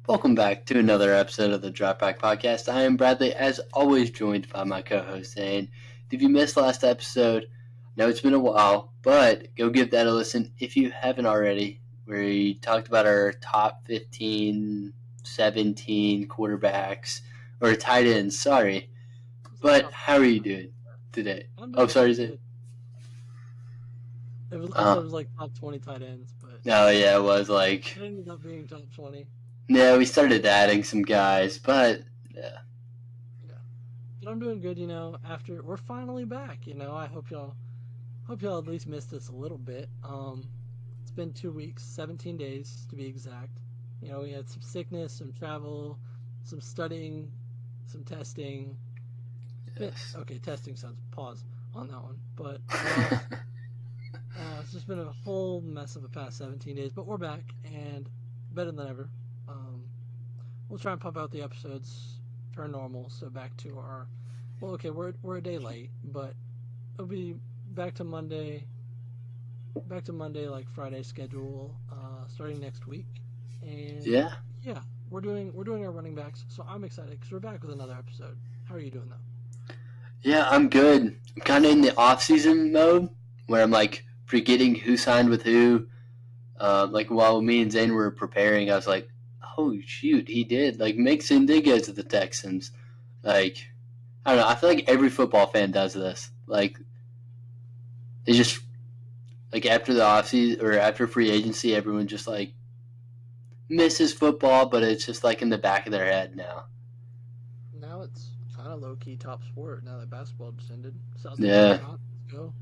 Welcome back to another episode of the Dropback Podcast. I am Bradley, as always, joined by my co-host Zane. If you missed last episode, I know it's been a while, but go give that a listen if you haven't already, where we talked about our top 15, 17 quarterbacks, or tight ends, sorry. But how are you doing today? I'm doing Sorry, pretty Zane. good. I thought it was like top 20 tight ends, but No, yeah, it was like... it ended up being top 20. Yeah, we started adding some guys, but yeah. Yeah. But I'm doing good, after we're finally back, I hope y'all at least missed us a little bit. It's been 2 weeks, 17 days to be exact. We had some sickness, some travel, some studying, some testing. Yes. Okay, testing sounds pause on that one. But it's just been a whole mess of the past 17 days, but we're back and better than ever. We'll try and pump out the episodes to our normal, so back to our. Well, okay, we're a day late, but it'll be back to Monday, like Friday schedule, starting next week, and Yeah. we're doing our running backs, so I'm excited because we're back with another episode. How are you doing though? Yeah, I'm good. I'm kind of in the off-season mode where I'm like forgetting who signed with who. Like while me and Zane were preparing, I was like, "Oh shoot, he did!" Like Mixon did go to the Texans. Like I don't know. I feel like every football fan does this. Like they just like after the offseason or after free agency, everyone just like misses football, but it's just like in the back of their head now. Now it's kind of low key top sport now that basketball just ended. Celtics Yeah. are top. Let's go.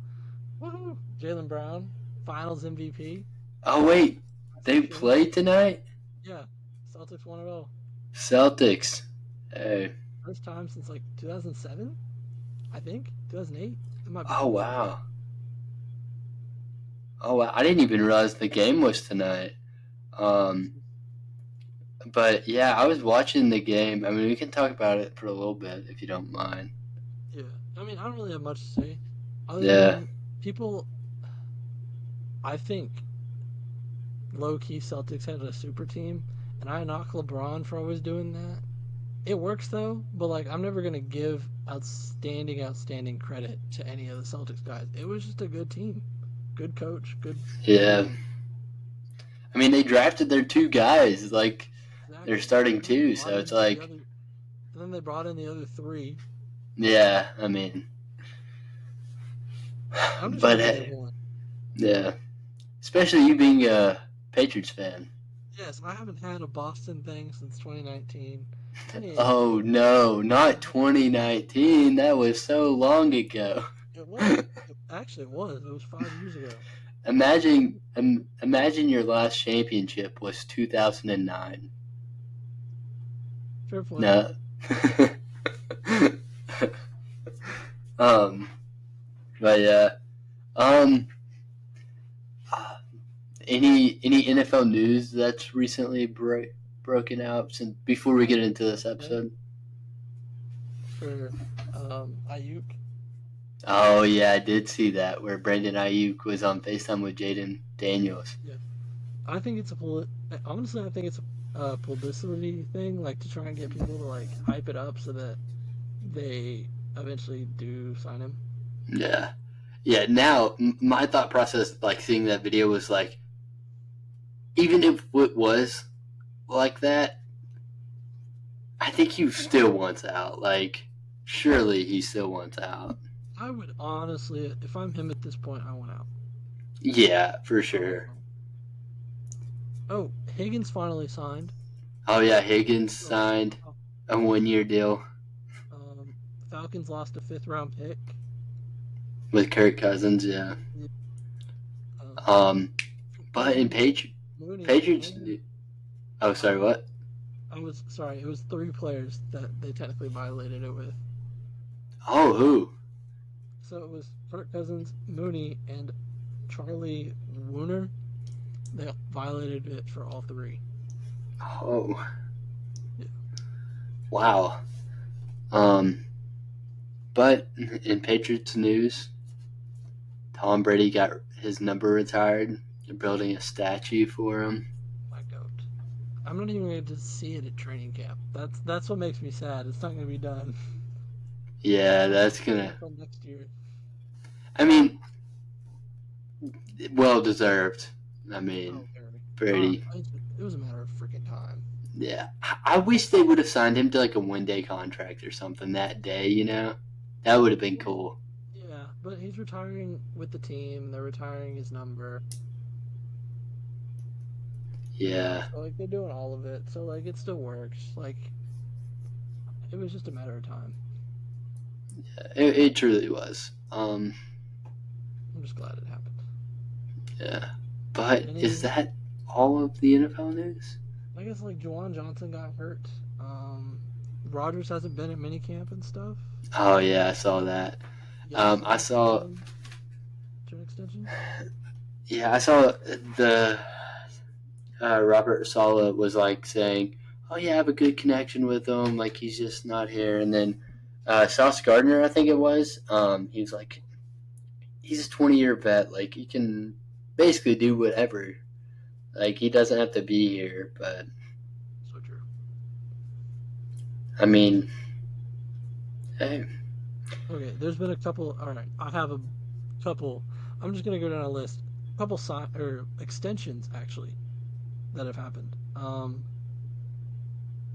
Woohoo! Jaylen Brown, Finals MVP. Oh wait, they play tonight. Yeah, Celtics won it all. Celtics. Hey. First time since like 2007, I think 2008. It might be. Oh wow. Oh wow. I didn't even realize the game was tonight. But yeah, I was watching the game. I mean, we can talk about it for a little bit if you don't mind. Yeah, I mean, I don't really have much to say, other Yeah. than people. I think low key Celtics had a super team, and I knock LeBron for always doing that. It works though, but like I'm never gonna give outstanding credit to any of the Celtics guys. It was just a good team, good coach, good. Yeah. I mean, they drafted their two guys. Like, Exactly. they're starting two, so it's like. And then they brought in the other three. Yeah, I mean. I'm just but happy they won. Yeah. Especially you being a Patriots fan. Yes, I haven't had a Boston thing since 2019. Oh no, not 2019. That was so long ago. It was. Actually, it was. It was 5 years ago. Imagine your last championship was 2009. Fair point. No. But yeah. Any NFL news that's recently broken out since before we get into this episode? For Ayuk. Oh yeah, I did see that where Brandon Ayuk was on FaceTime with Jaden Daniels. Yeah, I think it's honestly I think it's a publicity thing, like to try and get people to like hype it up so that they eventually do sign him. Yeah. Now my thought process, like seeing that video, was like, even if it was like that, I think he still wants out. Like, surely he still wants out. I would honestly, if I'm him at this point, I want out. Yeah, for sure. Oh, Higgins finally signed. Oh yeah, Higgins signed a 1-year deal. Falcons lost a 5th-round pick with Kirk Cousins. Yeah. But in Patriots. Oh, sorry. What? It was 3 players that they technically violated it with. Oh, who? So it was Kirk Cousins, Mooney, and Charlie Wooner. They violated it for all 3. Oh. Yeah. Wow. But in Patriots news, Tom Brady got his number retired. They're building a statue for him. My goat. I'm not even going to see it at training camp. That's what makes me sad. It's not going to be done. Yeah, that's gonna. Until next year. I mean, well deserved. I mean, Oh, very. Brady. It was a matter of freaking time. Yeah, I wish they would have signed him to like a 1-day contract or something that day. That would have been cool. Yeah, but he's retiring with the team. They're retiring his number. Yeah, So, like, they're doing all of it. So, like, it still works. Like, it was just a matter of time. it truly was. I'm just glad it happened. Yeah, but is that all of the NFL news? I guess, like, Juwan Johnson got hurt. Rodgers hasn't been at minicamp and stuff. Oh yeah, I saw that. I saw. To an extension. Yeah, I saw the Robert Sala was like saying, "Oh yeah, I have a good connection with him. Like he's just not here." And then Sauce Gardner, I think it was, he was like, "He's a 20-year vet. Like he can basically do whatever. Like he doesn't have to be here." But so true. I mean, hey. Okay, there's been a couple. All right, I have a couple. I'm just gonna go down a list. A couple extensions actually that have happened.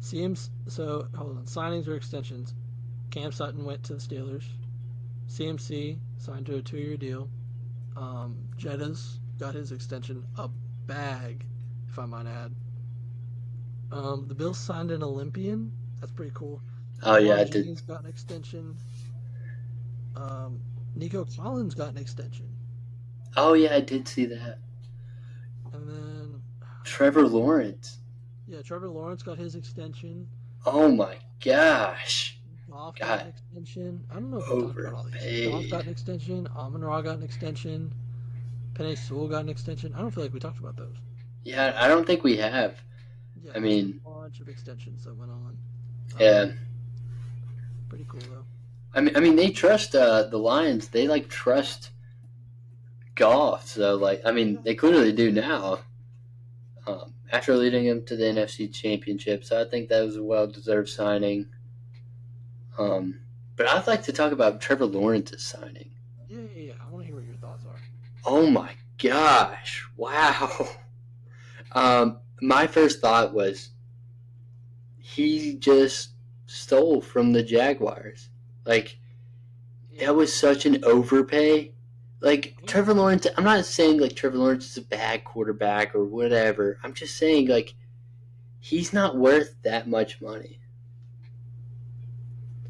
So hold on. Signings or extensions. Cam Sutton went to the Steelers. CMC signed to a 2-year deal. Jettas got his extension, a bag, if I might add. The Bills signed an Olympian. That's pretty cool. Oh yeah, I Jennings did. got an extension. Nico Collins got an extension. Oh yeah, I did see that. And then Trevor Lawrence. Yeah, Trevor Lawrence got his extension. Oh my gosh. Goff got an extension. I don't know if we talked about all these. Overpaid. Goff got an extension. Amon-Ra got an extension. Penei Sewell got an extension. I don't feel like we talked about those. Yeah, I don't think we have. Yeah, I mean, a bunch of extensions that went on. Yeah. Pretty cool though. I mean, they trust the Lions. They like trust Goff. So like, I mean, they clearly do now. After leading them to the NFC Championship, so I think that was a well-deserved signing. But I'd like to talk about Trevor Lawrence's signing. Yeah. I want to hear what your thoughts are. Oh my gosh! Wow. My first thought was he just stole from the Jaguars. Like that was such an overpay. Like Trevor Lawrence, I'm not saying like Trevor Lawrence is a bad quarterback or whatever. I'm just saying like he's not worth that much money.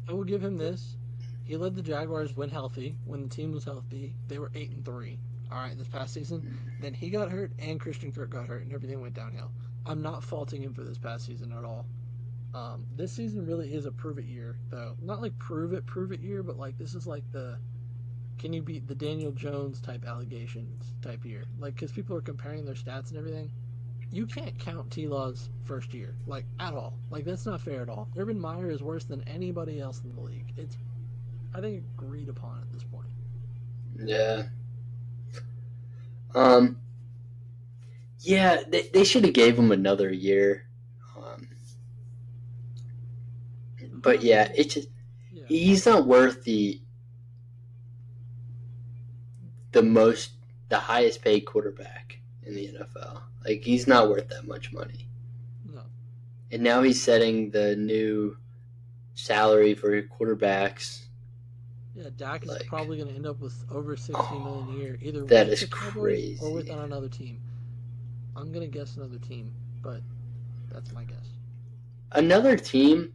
I will give him this. He led the Jaguars when healthy. When the team was healthy, they were 8-3. All right, this past season. Then he got hurt, and Christian Kirk got hurt, and everything went downhill. I'm not faulting him for this past season at all. This season really is a prove it year, though. Not like prove it year, but like this is like the can you beat the Daniel Jones type allegations type year? Like, because people are comparing their stats and everything. You can't count T-Law's first year, like, at all. Like, that's not fair at all. Urban Meyer is worse than anybody else in the league. It's, I think, agreed upon at this point. Yeah. Yeah, they should have gave him another year. But yeah, it's just he's not worth the highest paid quarterback in the NFL. Like he's not worth that much money. No. And now he's setting the new salary for quarterbacks. Yeah, Dak is probably going to end up with over $60 million a year, either that with is the Cowboys crazy or with on another team. I'm going to guess another team, but that's my guess. Another team,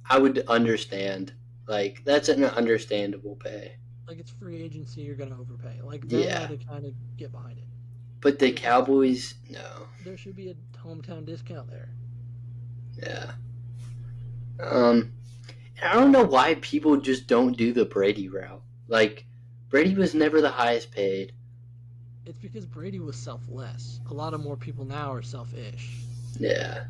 I would understand. Like that's an understandable pay. Like it's free agency, you're going to overpay. Like they had to kind of get behind it. But the Cowboys, no. There should be a hometown discount there. Yeah. I don't know why people just don't do the Brady route. Like, Brady was never the highest paid. It's because Brady was selfless. A lot of more people now are selfish. Yeah.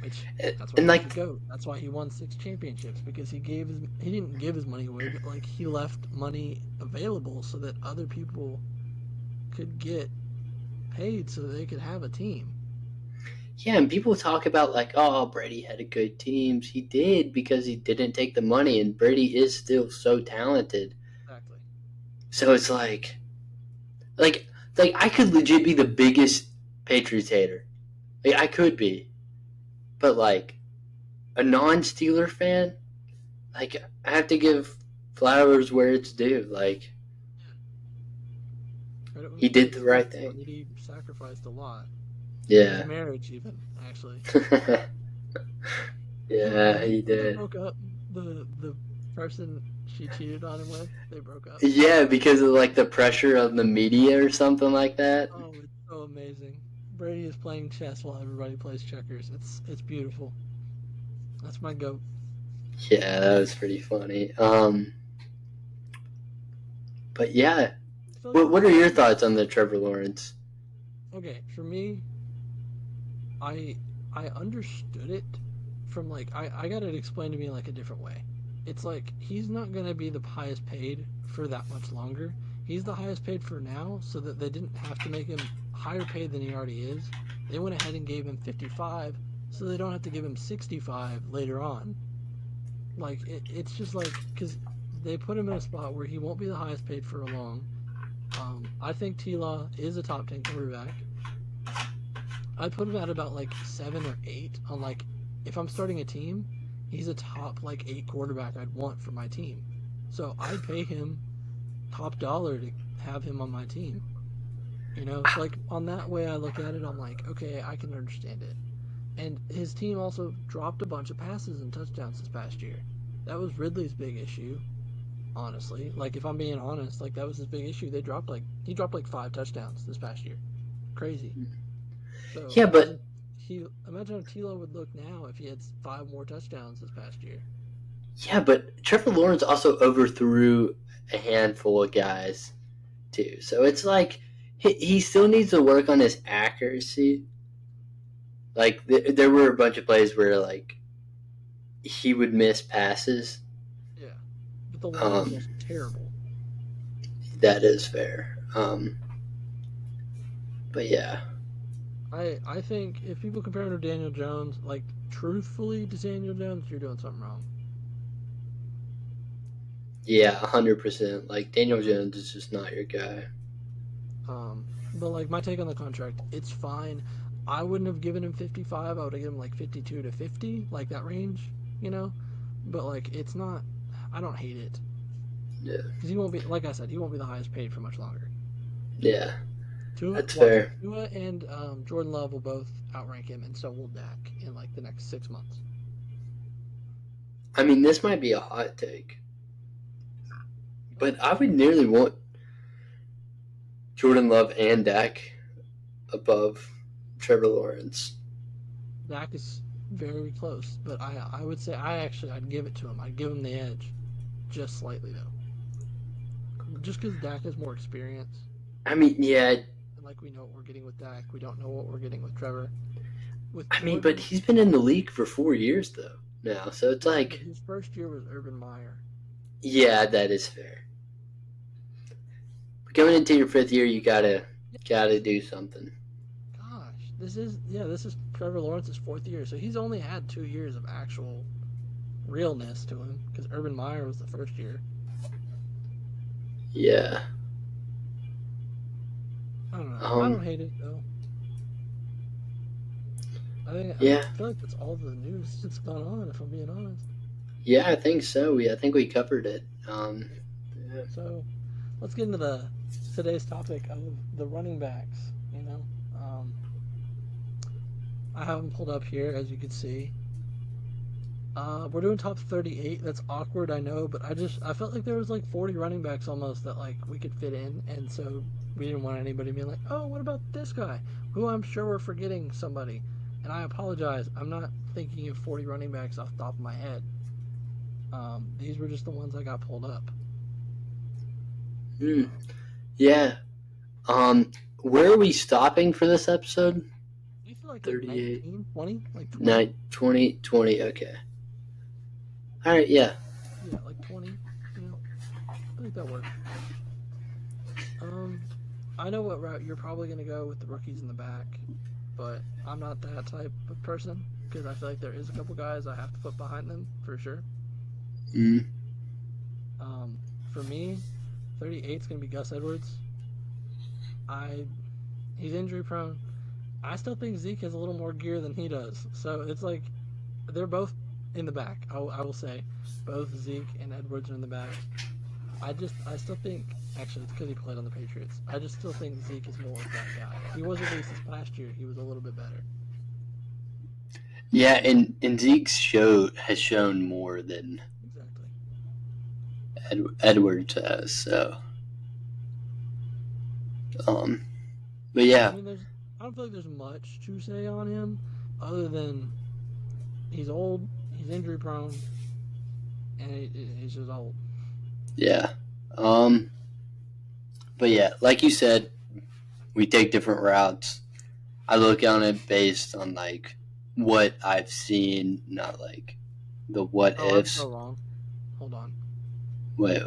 Which that's why he go. That's why he won 6 championships, because he didn't give his money away, but like he left money available so that other people could get paid so they could have a team. Yeah, and people talk about like, oh, Brady had a good teams. He did because he didn't take the money, and Brady is still so talented. Exactly. So it's like, like I could legit be the biggest Patriots hater. Like I could be, but like a non-Steeler fan, like I have to give flowers where it's due. Like Credit when he did credit's the due, right thing. and he sacrificed a lot. His Yeah. marriage, even actually. Yeah, he They did. broke up. The person she cheated on him with, they broke up. Yeah, because of like the pressure of the media or something like that. Oh, it's so amazing. Brady is playing chess while everybody plays checkers. It's beautiful. That's my goat. Yeah, that was pretty funny. But yeah, I feel like what are your thoughts on the Trevor Lawrence? okay, for me, I I understood it from like I got it explained to me like a different way. It's like he's not gonna be the highest paid for that much longer. He's the highest paid for now, so that they didn't have to make him higher paid than he already is. They went ahead and gave him 55, so they don't have to give him 65 later on. Like it's just like because they put him in a spot where he won't be the highest paid for a long. I think T Law is a top 10 quarterback. I'd put him at about like 7 or 8 on like if I'm starting a team, he's a top like 8 quarterback I'd want for my team. So I'd pay him top dollar to have him on my team. You know, so like on that way I look at it, I'm like, okay, I can understand it. And his team also dropped a bunch of passes and touchdowns this past year. That was Ridley's big issue, honestly. Like if I'm being honest, like that was his big issue. He dropped like 5 touchdowns this past year. Crazy. So Yeah, but imagine how Tilo would look now if he had 5 more touchdowns this past year. but Trevor Lawrence also overthrew a handful of guys too. So it's like he still needs to work on his accuracy. Like there were a bunch of plays where like he would miss passes. Yeah, but the line was Um, also terrible. that is fair. But yeah, I think if people compare him to Daniel Jones, like truthfully to Daniel Jones, you're doing something wrong. yeah, 100%. Like Daniel Jones is just not your guy. But like my take on the contract, it's fine. I wouldn't have given him 55. I would have given him like 52 to 50, like that range, you know. But like it's not. I don't hate it Yeah, because he won't be. Like I said, he won't be the highest paid for much longer. yeah, Tua, that's watch fair. Tua and Jordan Love will both outrank him, and so will Dak in like the next 6 months. I mean, this might be a hot take, but I would nearly want Jordan Love and Dak above Trevor Lawrence. Dak is very close, but I would say I'd give it to him. I'd give him the edge, just slightly though, just because Dak has more experience, I mean, yeah, and like we know what we're getting with Dak, we don't know what we're getting with Trevor. With I mean, but Jordan, he's been in the league for 4 years though now, so it's yeah, but like, his first year was Urban Meyer. yeah, that is fair. But coming into your fifth year, you gotta do something. Gosh, this is Trevor Lawrence's 4th year, so he's only had 2 years of actual realness to him because Urban Meyer was the first year. Yeah. I don't know. I don't Um. hate it though. I Yeah. feel like that's all the news that's gone on. If I'm being honest. Yeah, I think so. I think we covered it. Yeah. So let's get into the today's topic of the running backs. Um, I have them pulled up here as you can see. We're doing top 38. That's awkward, I know, but I felt like there was like 40 running backs almost that like we could fit in, and so we didn't want anybody being like, oh, what about this guy? Who I'm sure we're forgetting somebody. And I apologize. I'm not thinking of 40 running backs off the top of my head. These were just the ones I got pulled up. Hmm. Um, Yeah. Where are we stopping for this episode? I feel like 38, 19, 20, like 20. 9, 20, 20. Okay. All right. Yeah. Yeah, like 20. You know, I think that works. Um, I know what route you're probably going to go with the rookies in the back. but I'm not that type of person because I feel like there is a couple guys I have to put behind them for sure. Mm. Um, for me, 38 is going to be Gus Edwards. I He's injury prone. I still think Zeke has a little more gear than he does. So it's like they're both in the back. I will say both Zeke and Edwards are in the back. I still think actually it's because he played on the Patriots. I just still think Zeke is more of that guy. He was at least this past year. He was a little bit better. Yeah, and Zeke's has shown more than Exactly. Edwards has. So, um, but Yeah, I yeah, mean, I don't feel like there's much to say on him other than he's old, he's injury prone, and he's just old. yeah. Um, but yeah, like you said, we take different routes. I look on it based on like what I've seen, not like the what Oh, I'm so ifs. wrong. Hold on. Wait,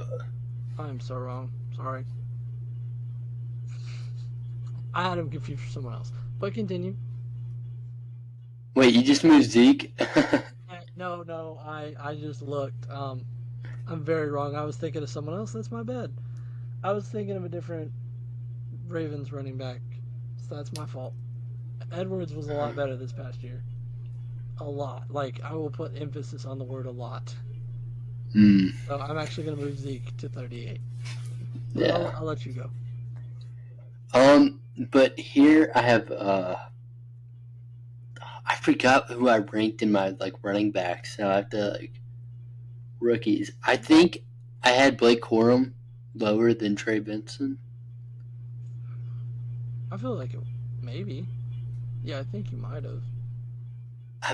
I am so wrong. Sorry. I had him confused for someone else. But continue. wait, you just moved Zeke? No, no, I just looked. I'm very wrong. I was thinking of someone else. That's my bad. I was thinking of a different Ravens running back. So that's my fault. Edwards was a lot better this past year. A lot. Like, I will put emphasis on the word a lot. Hmm. So I'm actually going to move Zeke to 38. But Yeah. I'll let you go. But here I have I forgot who I ranked in my like running backs. So I have to like rookies. I think I had Blake Corum lower than Trey Benson. I feel like it. Maybe. Yeah, I think you might have.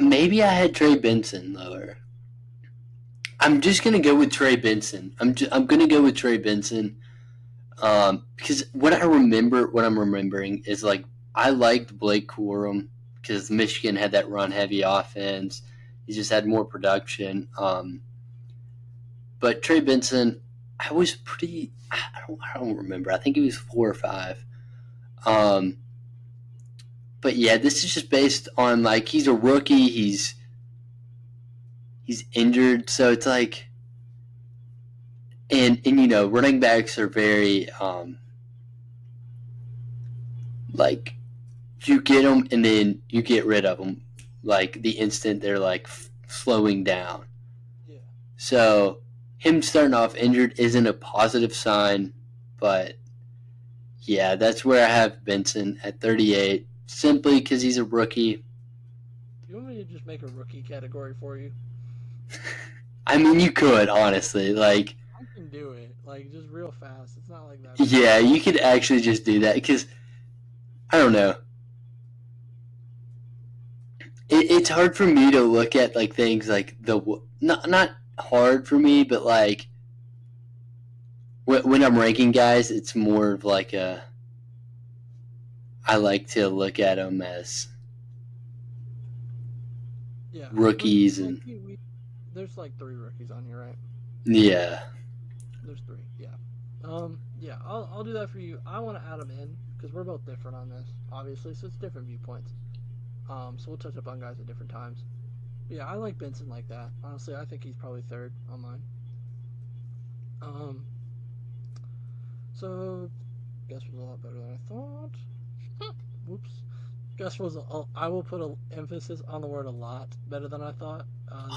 Maybe I had Trey Benson lower. I'm just gonna go with Trey Benson. I'm gonna go with Trey Benson. Because what I'm remembering is like I liked Blake Corum because Michigan had that run heavy offense. He just had more production. But Trey Benson, I was pretty. I don't remember. I think he was 4 or 5. Um, but yeah, this is just based on like he's a rookie. He's injured, so it's like, and you know, running backs are very like you get them and then you get rid of them like the instant they're like slowing down. Yeah. So him starting off injured isn't a positive sign, but yeah, that's where I have Benson at 38, simply because he's a rookie. Do you want me to just make a rookie category for you? I mean, you could honestly like, I can do it. Like, just real fast. It's not like that big. yeah, you could actually just do that because I don't know. It's hard for me to look at like things like the not hard for me, but like when I'm ranking guys, it's more of like a I like to look at them as Yeah. rookies Like, and there's like 3 rookies on here, right? yeah. There's 3. Yeah. Yeah. I'll do that for you. I want to add them in because we're both different on this, obviously. So it's different viewpoints. So we'll touch up on guys at different times. But yeah, I like Benson like that. Honestly, I think he's probably 3rd on mine. Um. So Gus was a lot better than I thought. Whoops. Gus was. I will put an emphasis on the word a lot better than I thought.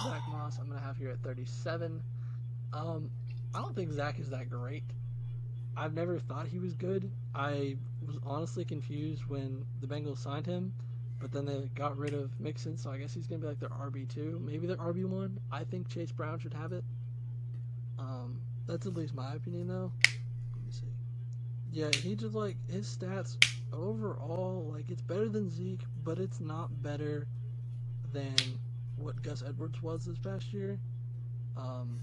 Zach Moss, I'm gonna have here at 37. Um, I don't think Zach is that great. I've never thought he was good. I was honestly confused when the Bengals signed him, but then they got rid of Mixon, so I guess he's gonna be like their RB2, maybe their RB1. I think Chase Brown should have it. That's at least my opinion though. Let me see. Yeah, he just like his stats overall, like it's better than Zeke, but it's not better than what Gus Edwards was this past year. Um,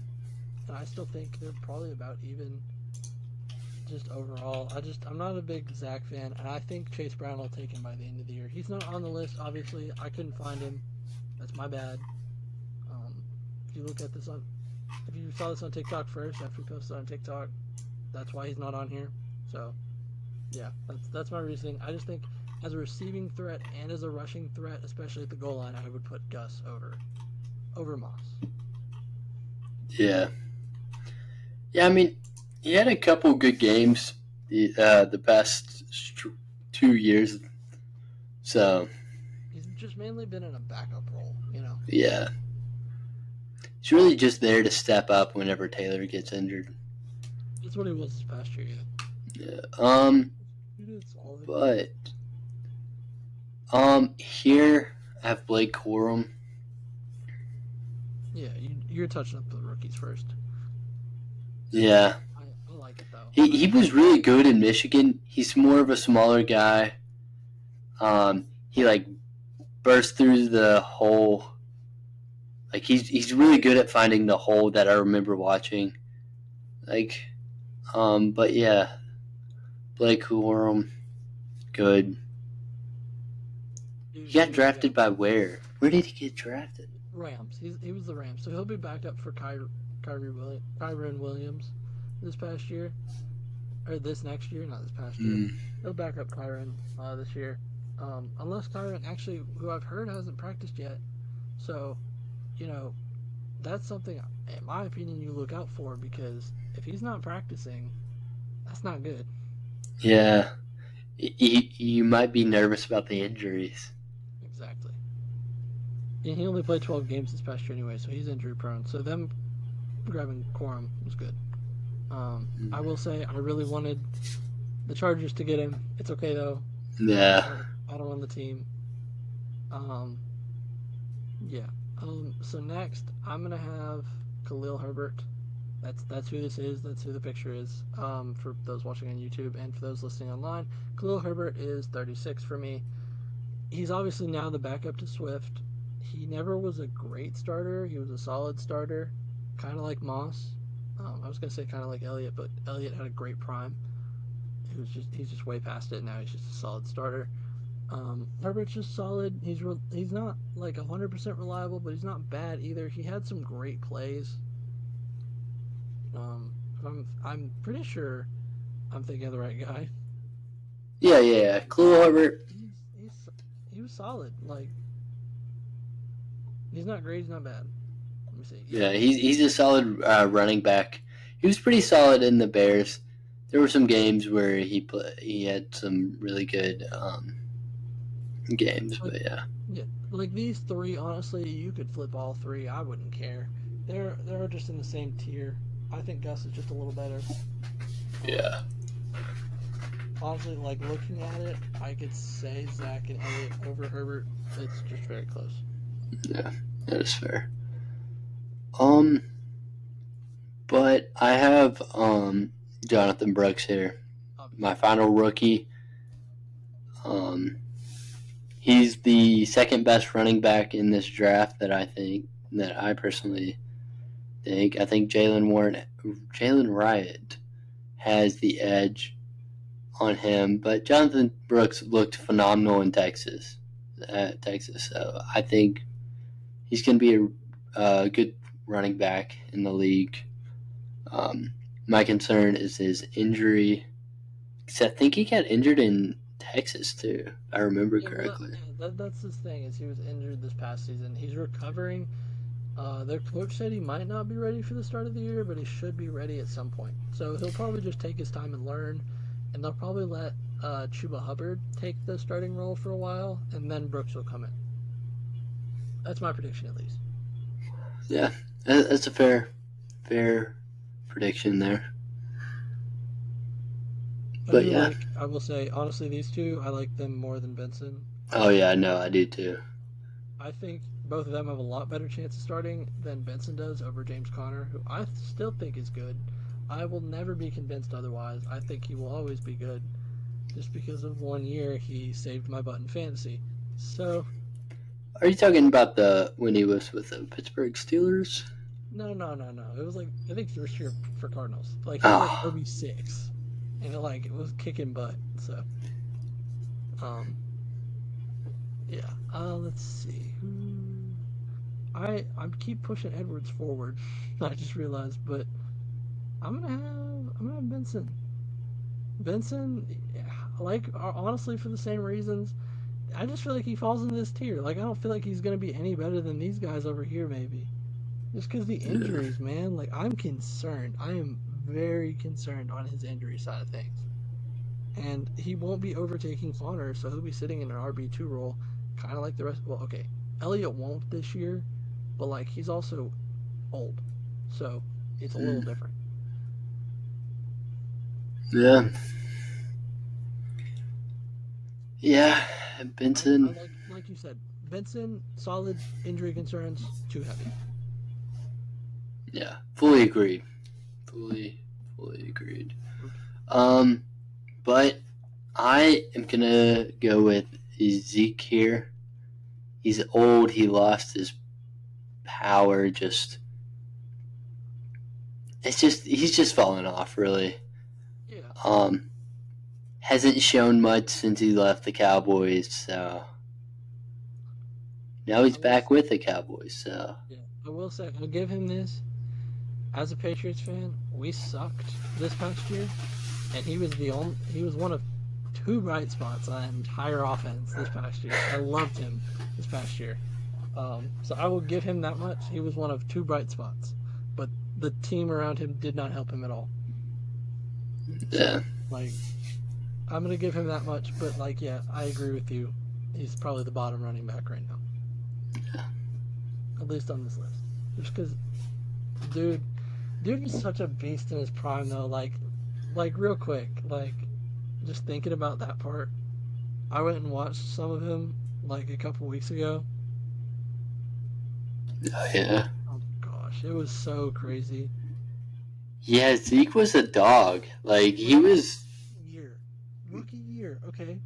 and I still think they're probably about even. Just overall, I'm not a big Zach fan, and I think Chase Brown will take him by the end of the year. He's not on the list, obviously. I couldn't find him. That's my bad. Um, if you look at this on, if you saw this on TikTok first after we posted on TikTok, that's why he's not on here. So yeah, that's my reasoning. I just think as a receiving threat and as a rushing threat, especially at the goal line, I would put Gus over Moss. Yeah. Yeah, I mean, he had a couple good games the past 2 years. So, He's just mainly been in a backup role, you know. yeah. He's really just there to step up whenever Taylor gets injured. That's what he was this past year. Yeah. He did solid. But here I have Blake Corum. Yeah, you're touching up the rookies first. Yeah. I like it though. He was really good in Michigan. He's more of a smaller guy. He like burst through the hole. Like he's really good at finding the hole that I remember watching. Like, but yeah, Blake Corum, good. He got drafted by where? Where did he get drafted? Rams. He was the Rams, so he'll be backed up for Kyren Williams this past year, or this next year, not this past year. He'll back up Kyren this year, unless Kyren actually, who I've heard hasn't practiced yet. So, you know, that's something, in my opinion, you look out for, because if he's not practicing, that's not good. Yeah, you might be nervous about the injuries. Exactly. And he only played 12 games this past year anyway, so he's injury prone. So them grabbing Corum was good. I will say I really wanted the Chargers to get him. It's okay though. Yeah. I don't want the team. Yeah. So next I'm gonna have Khalil Herbert. That's who this is. That's who the picture is. For those watching on YouTube and for those listening online, Khalil Herbert is 36 for me. He's obviously now the backup to Swift. He never was a great starter. He was a solid starter, kind of like Moss. I was gonna say kind of like Elliott, but Elliott had a great prime. He's just way past it now. He's just a solid starter. Herbert's just solid. He's not like 100% reliable, but he's not bad either. He had some great plays. I'm pretty sure I'm thinking of the right guy. Yeah. Khalil Herbert. He was solid. Like, he's not great. He's not bad. Let me see. Yeah, he's a solid running back. He was pretty solid in the Bears. There were some games where he had some really good games, but yeah. Yeah, like these three, honestly, you could flip all three. I wouldn't care. They're just in the same tier. I think Gus is just a little better. Yeah. Honestly, like looking at it, I could say Zach and Elliott over Herbert. It's just very close. Yeah, that is fair. But I have Jonathan Brooks here, my final rookie. He's the second best running back in this draft that I personally think. I think Jalen Wright has the edge on him, but Jonathan Brooks looked phenomenal in Texas. So I think he's going to be a good running back in the league. My concern is his injury, because I think he got injured in Texas too, if I remember correctly. That's his thing, is he was injured this past season. He's recovering. Their coach said he might not be ready for the start of the year, but he should be ready at some point. So he'll probably just take his time and learn, and they'll probably let Chuba Hubbard take the starting role for a while, and then Brooks will come in. That's my prediction, at least. Yeah, that's a fair prediction there. But yeah, I will say, honestly, these two, I like them more than Benson. Oh yeah, no, I do too. I think both of them have a lot better chance of starting than Benson does over James Conner, who I still think is good. I will never be convinced otherwise. I think he will always be good. Just because of 1 year, he saved my butt in fantasy. So, are you talking about when he was with the Pittsburgh Steelers? No. It was like, I think first year for Cardinals. Like, he was like RB6. And it was kicking butt. So, yeah. Let's see. I keep pushing Edwards forward. I just realized, but I'm gonna have Benson. Benson, yeah, honestly, for the same reasons, I just feel like he falls in this tier. Like, I don't feel like he's going to be any better than these guys over here, maybe. Just because the Yeah. injuries, man. Like, I'm concerned. I am very concerned on his injury side of things. And he won't be overtaking Connor, so he'll be sitting in an RB2 role, kind of like the rest. Well, okay, Elliott won't this year, but, like, he's also old. So it's a little different. Yeah. Yeah. I Benson. like you said, Benson, solid injury concerns, too heavy. Yeah. Fully agreed. Fully agreed. But I am gonna go with Zeke here. He's old. He lost his power. He's just fallen off. Really. Yeah. Hasn't shown much since he left the Cowboys. So now he's back with the Cowboys. So Yeah, I will say, I'll give him this. As a Patriots fan, we sucked this past year, and he was one of two bright spots on an entire offense this past year. I loved him this past year. So I will give him that much. He was one of two bright spots, but the team around him did not help him at all. yeah. So, like, I'm gonna give him that much, but, like, yeah, I agree with you. He's probably the bottom running back right now, at least on this list. Just because, dude, is such a beast in his prime, though. Like real quick, like, just thinking about that part, I went and watched some of him like a couple weeks ago. Oh, yeah. Oh gosh, it was so crazy. Yeah, Zeke was a dog. Like, he was. Rookie year, okay,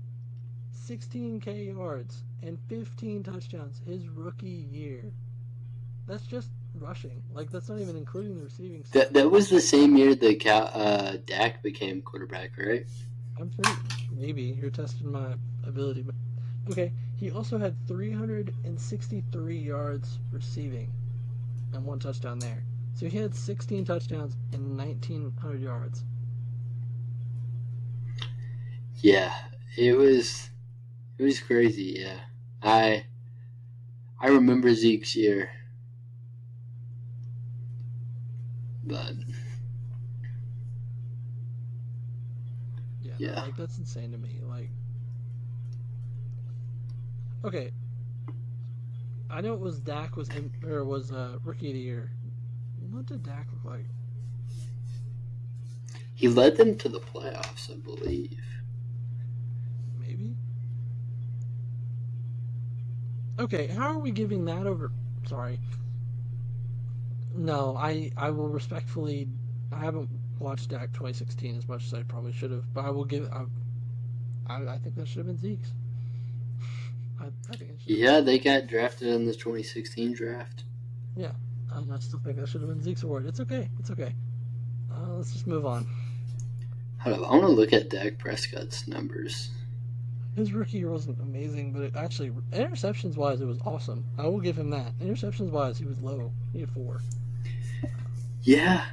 16K yards and 15 touchdowns. His rookie year. That's just rushing. Like, that's not even including the receiving stuff. That was the same year that Dak became quarterback, right? Maybe you're testing my ability, but okay. He also had 363 yards receiving and one touchdown there. So he had 16 touchdowns and 1,900 yards. Yeah, it was crazy. Yeah, I remember Zeke's year, but Yeah, yeah. no, like, that's insane to me. Like, okay, I know it was Dak was rookie of the year. What did Dak look like? He led them to the playoffs, I believe. Maybe. Okay, how are we giving that over? Sorry. No, I will respectfully. I haven't watched Dak 2016 as much as I probably should have, but I will give. I think that should have been Zeke's. I think it should. Yeah, they got drafted in the 2016 draft. Yeah, I still think that should have been Zeke's award. It's okay. It's okay. Let's just move on. Hold up, I want to look at Dak Prescott's numbers. His rookie year wasn't amazing, but it actually, interceptions wise, it was awesome. I will give him that. Interceptions wise, he was low. He had 4. Yeah,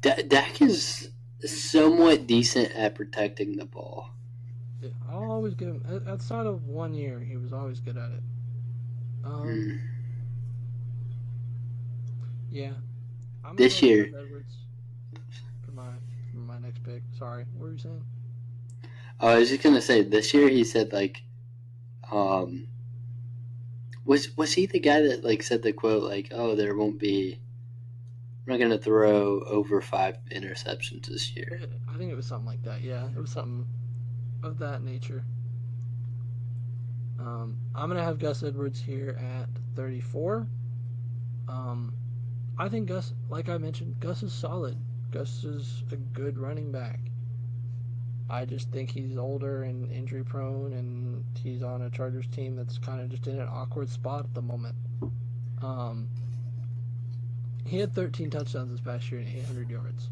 Dak is somewhat decent at protecting the ball. Yeah, I'll always give him. Outside of 1 year, he was always good at it. Yeah, I'm gonna This go with year, Gus Edwards for my next pick. Sorry, what were you saying? I was just gonna say this year he said like, was he the guy that like said the quote like, oh, there won't be. I'm not gonna throw over 5 interceptions this year. I think it was something like that. Yeah, it was something of that nature. I'm gonna have Gus Edwards here at 34. I think Gus, like I mentioned, Gus is solid. Gus is a good running back. I just think he's older and injury prone, and he's on a Chargers team that's kind of just in an awkward spot at the moment. He had 13 touchdowns this past year and 800 yards.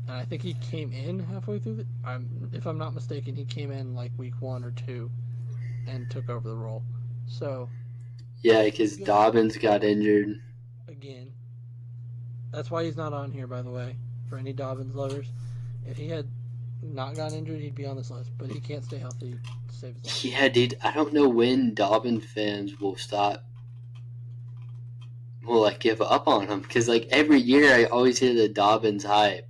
And I think he came in halfway through if I'm not mistaken, he came in like week 1 or 2 and took over the role. So yeah, because Dobbins got injured again. That's why he's not on here, by the way, for any Dobbins lovers. If he had not got injured, he'd be on this list. But he can't stay healthy to save his life. Yeah, dude. I don't know when Dobbin fans will stop. Will like give up on him because like every year I always hear the Dobbins hype.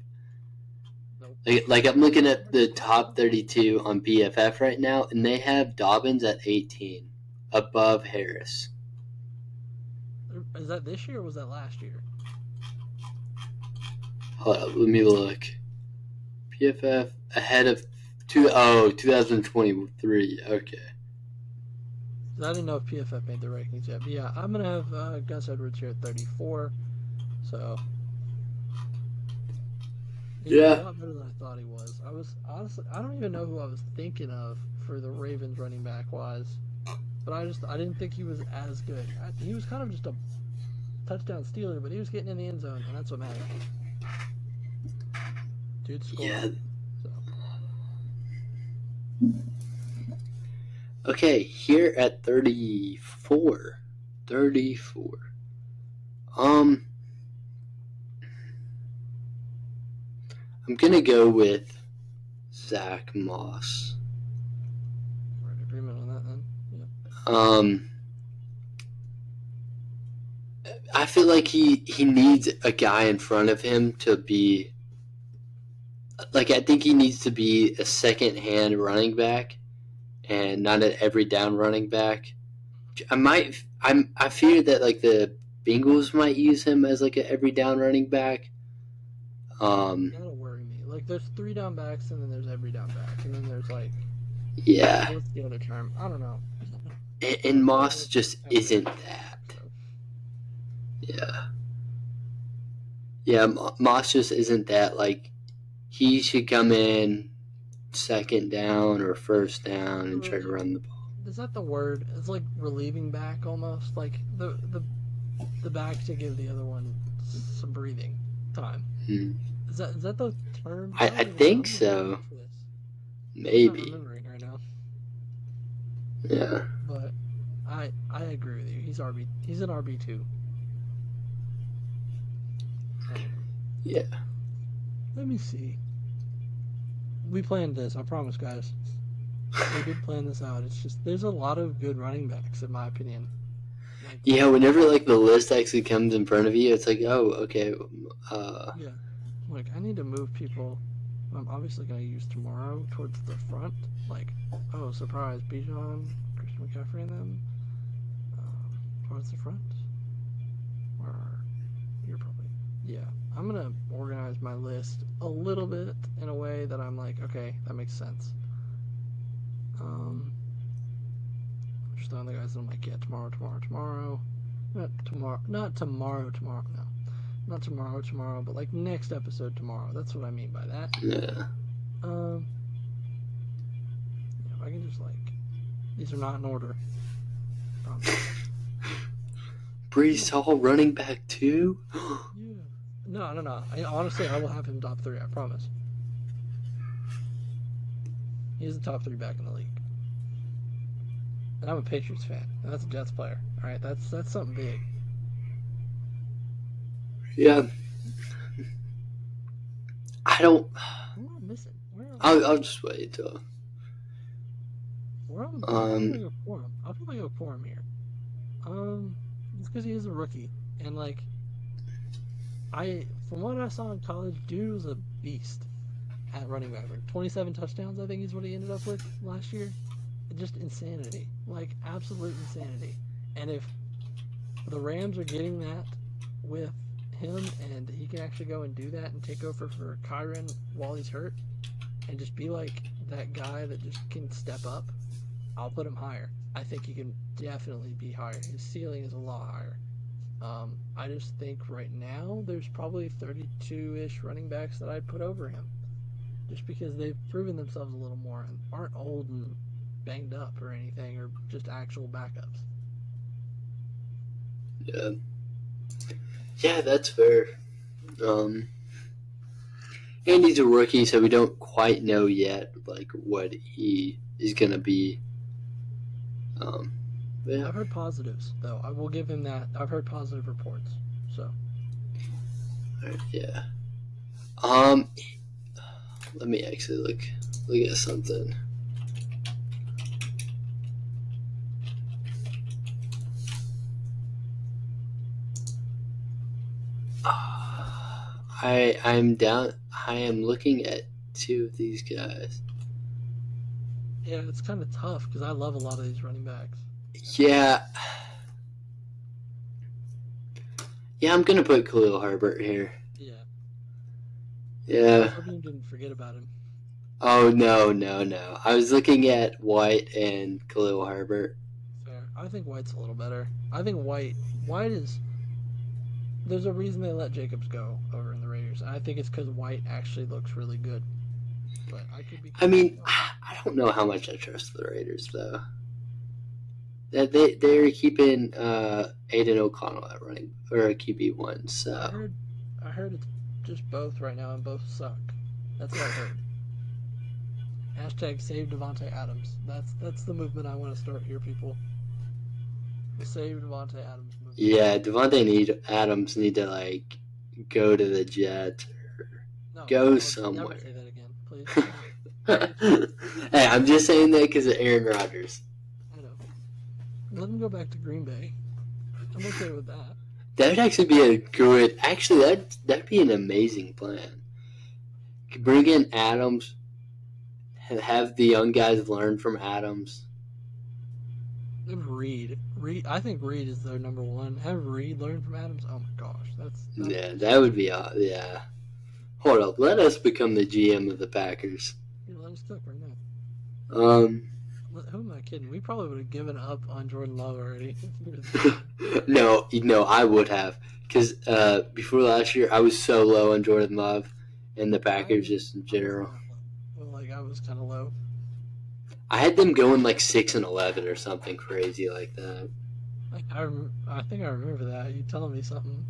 Nope. Like I'm looking at the top 32 on BFF right now, and they have Dobbins at 18, above Harris. Is that this year or was that last year? Hold up, let me look. PFF ahead of 2023. Okay. I didn't know if PFF made the rankings yet. But yeah, I'm going to have Gus Edwards here at 34. So. He's Yeah. a lot better than I thought he was. I was honestly, I don't even know who I was thinking of for the Ravens running back wise. But I didn't think he was as good. He was kind of just a touchdown stealer, but he was getting in the end zone, and that's what mattered. Dude scored. Yeah. So. Okay, here at 34. 34. I'm gonna go with Zach Moss. We're in agreement on that then. Yeah. I feel like he needs a guy in front of him to be like I think he needs to be a second hand running back and not an every down running back. I fear that like the Bengals might use him as like an every down running back. That'll worry me. Like there's 3 down backs and then there's every down back and then there's like yeah. What's the other term? I don't know. And Moss just isn't that. Yeah. Yeah, Moss just isn't that. Like, he should come in second down or first down and try to run the ball. Is that the word? It's like relieving back almost. Like the back to give the other one some breathing time. Is that the term? I think so. Maybe. I'm not remembering right now. Yeah. But I agree with you. He's an RB2. Yeah. Let me see. We planned this, I promise, guys. We did plan this out. It's just there's a lot of good running backs in my opinion. Like, yeah, whenever like the list actually comes in front of you, it's like, oh, okay. Yeah. Like I need to move people. I'm obviously gonna use tomorrow towards the front. Like, oh, surprise, Bijan, Christian McCaffrey, and them towards the front. Where are you're probably yeah. I'm gonna organize my list a little bit in a way that I'm like, okay, that makes sense. Just throwing the guys that I'm like, yeah, tomorrow. Not tomorrow, but like next episode tomorrow. That's what I mean by that. Yeah. Yeah, if I can just like, these are not in order. Brees Hall running back too? Yeah. No. Honestly, I will have him top 3. I promise. He's the top 3 back in the league. And I'm a Patriots fan, and that's a Jets player. All right, that's something big. Yeah. I don't. What am I missing? I'll just wait until. I'm gonna go for him. I'll probably go for him here. It's because he is a rookie, and like, from what I saw in college, dude was a beast at running back. Like 27 touchdowns, I think is what he ended up with last year. Just insanity, like absolute insanity. And if the Rams are getting that with him, and he can actually go and do that and take over for Kyren while he's hurt, and just be like that guy that just can step up, I'll put him higher. I think he can definitely be higher. His ceiling is a lot higher. I just think right now there's probably 32-ish running backs that I'd put over him, just because they've proven themselves a little more and aren't old and banged up or anything, or just actual backups. Yeah, that's fair. And he's a rookie, so we don't quite know yet, like what he is gonna be. Yeah. I've heard positives, though. I will give him that. I've heard positive reports. So. Yeah. Let me actually look at something. I am looking at two of these guys. Yeah, it's kind of tough because I love a lot of these running backs. Yeah. Yeah, I'm gonna put Khalil Herbert here. Yeah. I Yeah. was hoping you didn't forget about him. Oh no. I was looking at White and Khalil Herbert. Fair. I think White's a little better. I think White is. There's a reason they let Jacobs go over in the Raiders. I think it's because White actually looks really good. But I could be. I mean, I don't know how much I trust the Raiders though. That they're keeping Aiden O'Connell at running or QB1. So I heard it's just both right now and both suck. That's what I heard. Hashtag save Devontae Adams. That's the movement I want to start here, people. The save Devontae Adams movement. Yeah, Adams need to like go to the Jets or go somewhere. Never say that again, please. Hey, I'm just saying that because of Aaron Rodgers. I know. Let him go back to Green Bay. I'm okay with that. That would actually be a good. Actually, that'd be an amazing plan. Bring in Adams. Have the young guys learn from Adams. Have Reed. I think Reed is their number one. Have Reed learn from Adams. Oh my gosh, that would be yeah. Hold up, let us become the GM of the Packers. Yeah, let us cook right now. Who am I kidding? We probably would have given up on Jordan Love already. No, I would have because before last year I was so low on Jordan Love and the Packers just in general. I was kind of low. I had them going like 6-11 or something crazy like that. I think I remember that. You telling me something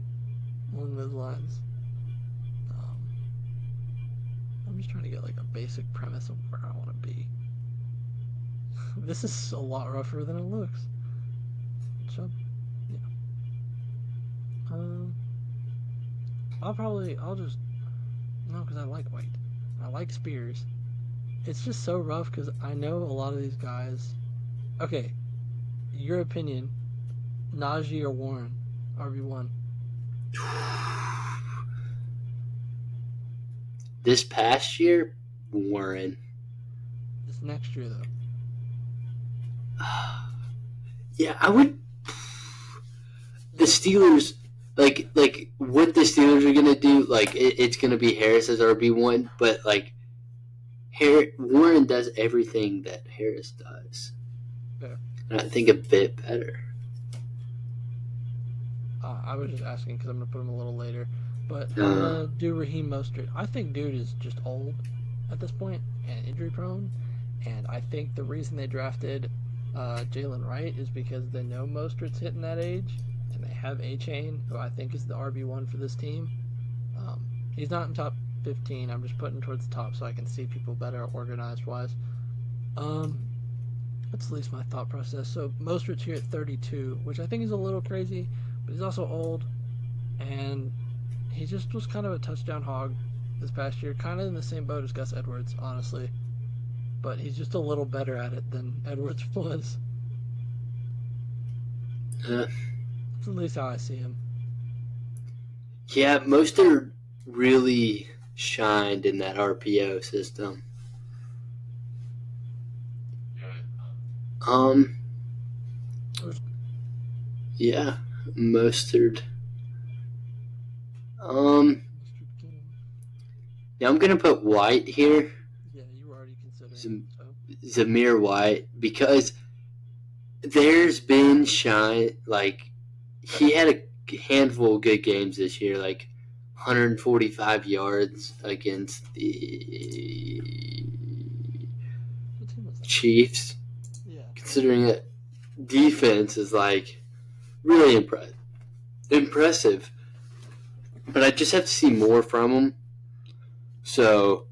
along those lines. I'm just trying to get like a basic premise of where I want to be. This is a lot rougher than it looks. So, yeah. Because I like White. I like Spears. It's just so rough because I know a lot of these guys. Okay, your opinion, Najee or Warren, RB1? This past year, Warren. This next year, though. Yeah, I would. The Steelers, like what the Steelers are gonna do, like it's gonna be Harris as RB1, but like Warren does everything that Harris does. Yeah. And I think a bit better. I was just asking because I'm going to put him a little later. But I'm going to do Raheem Mostert. I think dude is just old at this point and injury prone. And I think the reason they drafted Jalen Wright is because they know Mostert's hitting that age. And they have A-Chain, who I think is the RB1 for this team. He's not in top 15. I'm just putting towards the top so I can see people better organized wise. That's at least my thought process. So Mostert's here at 32, which I think is a little crazy, but he's also old, and he just was kind of a touchdown hog this past year, kind of in the same boat as Gus Edwards, honestly. But he's just a little better at it than Edwards was. That's at least how I see him. Yeah, Mostert really shined in that RPO system. Yeah, Mostert. Yeah, I'm gonna put White here. Yeah, you were already considering Zamir White, because there's been shine, like he had a handful of good games this year, like 145 yards against the Chiefs. Yeah. Considering that defense is like really impressive. But I just have to see more from him. So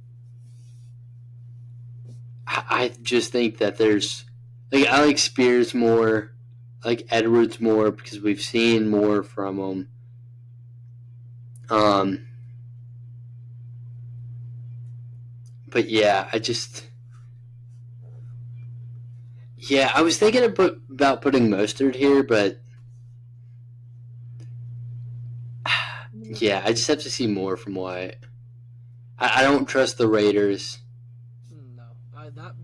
I just think that there's like I like Spears more, I like Edwards more because we've seen more from him. But yeah, I was thinking about putting Mostert here, but yeah, I just have to see more from White. I don't trust the Raiders. No,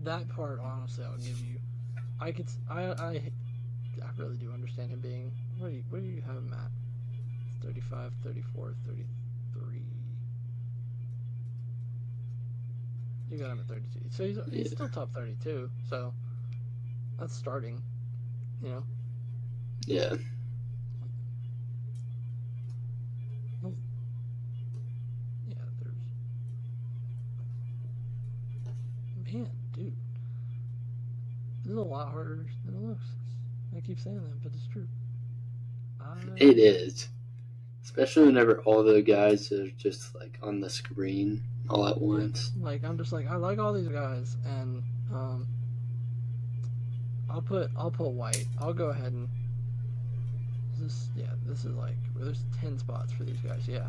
that part honestly I'll give you. I really do understand him being. What do you have him at? 35, 34, 33. You got him at 32. So he's Yeah. still top 32. So that's starting. You know. Yeah. Yeah. Man, dude, this is a lot harder than it looks. I keep saying that, but it's true. It I is. Especially whenever all the guys are just like on the screen all at Yeah, once. like I'm just like I like all these guys, and I'll put White. I'll go ahead and this is like there's 10 spots for these guys. Yeah,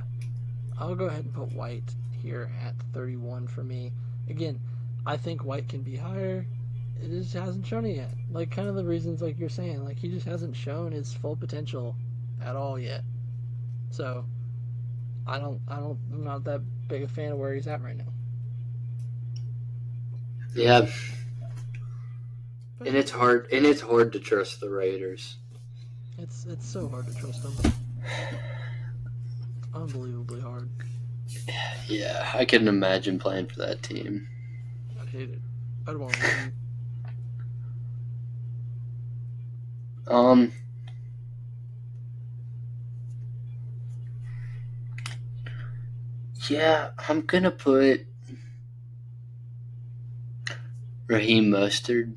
I'll go ahead and put White here at 31 for me. Again, I think White can be higher. It just hasn't shown it yet. Like kind of the reasons like you're saying, like he just hasn't shown his full potential at all yet. So I'm not that big a fan of where he's at right now. Yeah, But and it's hard to trust the Raiders. it's so hard to trust him. Unbelievably hard. Yeah, I couldn't imagine playing for that team. I'd hate it. I'd want to leave. Um, yeah, I'm gonna put Raheem Mostert.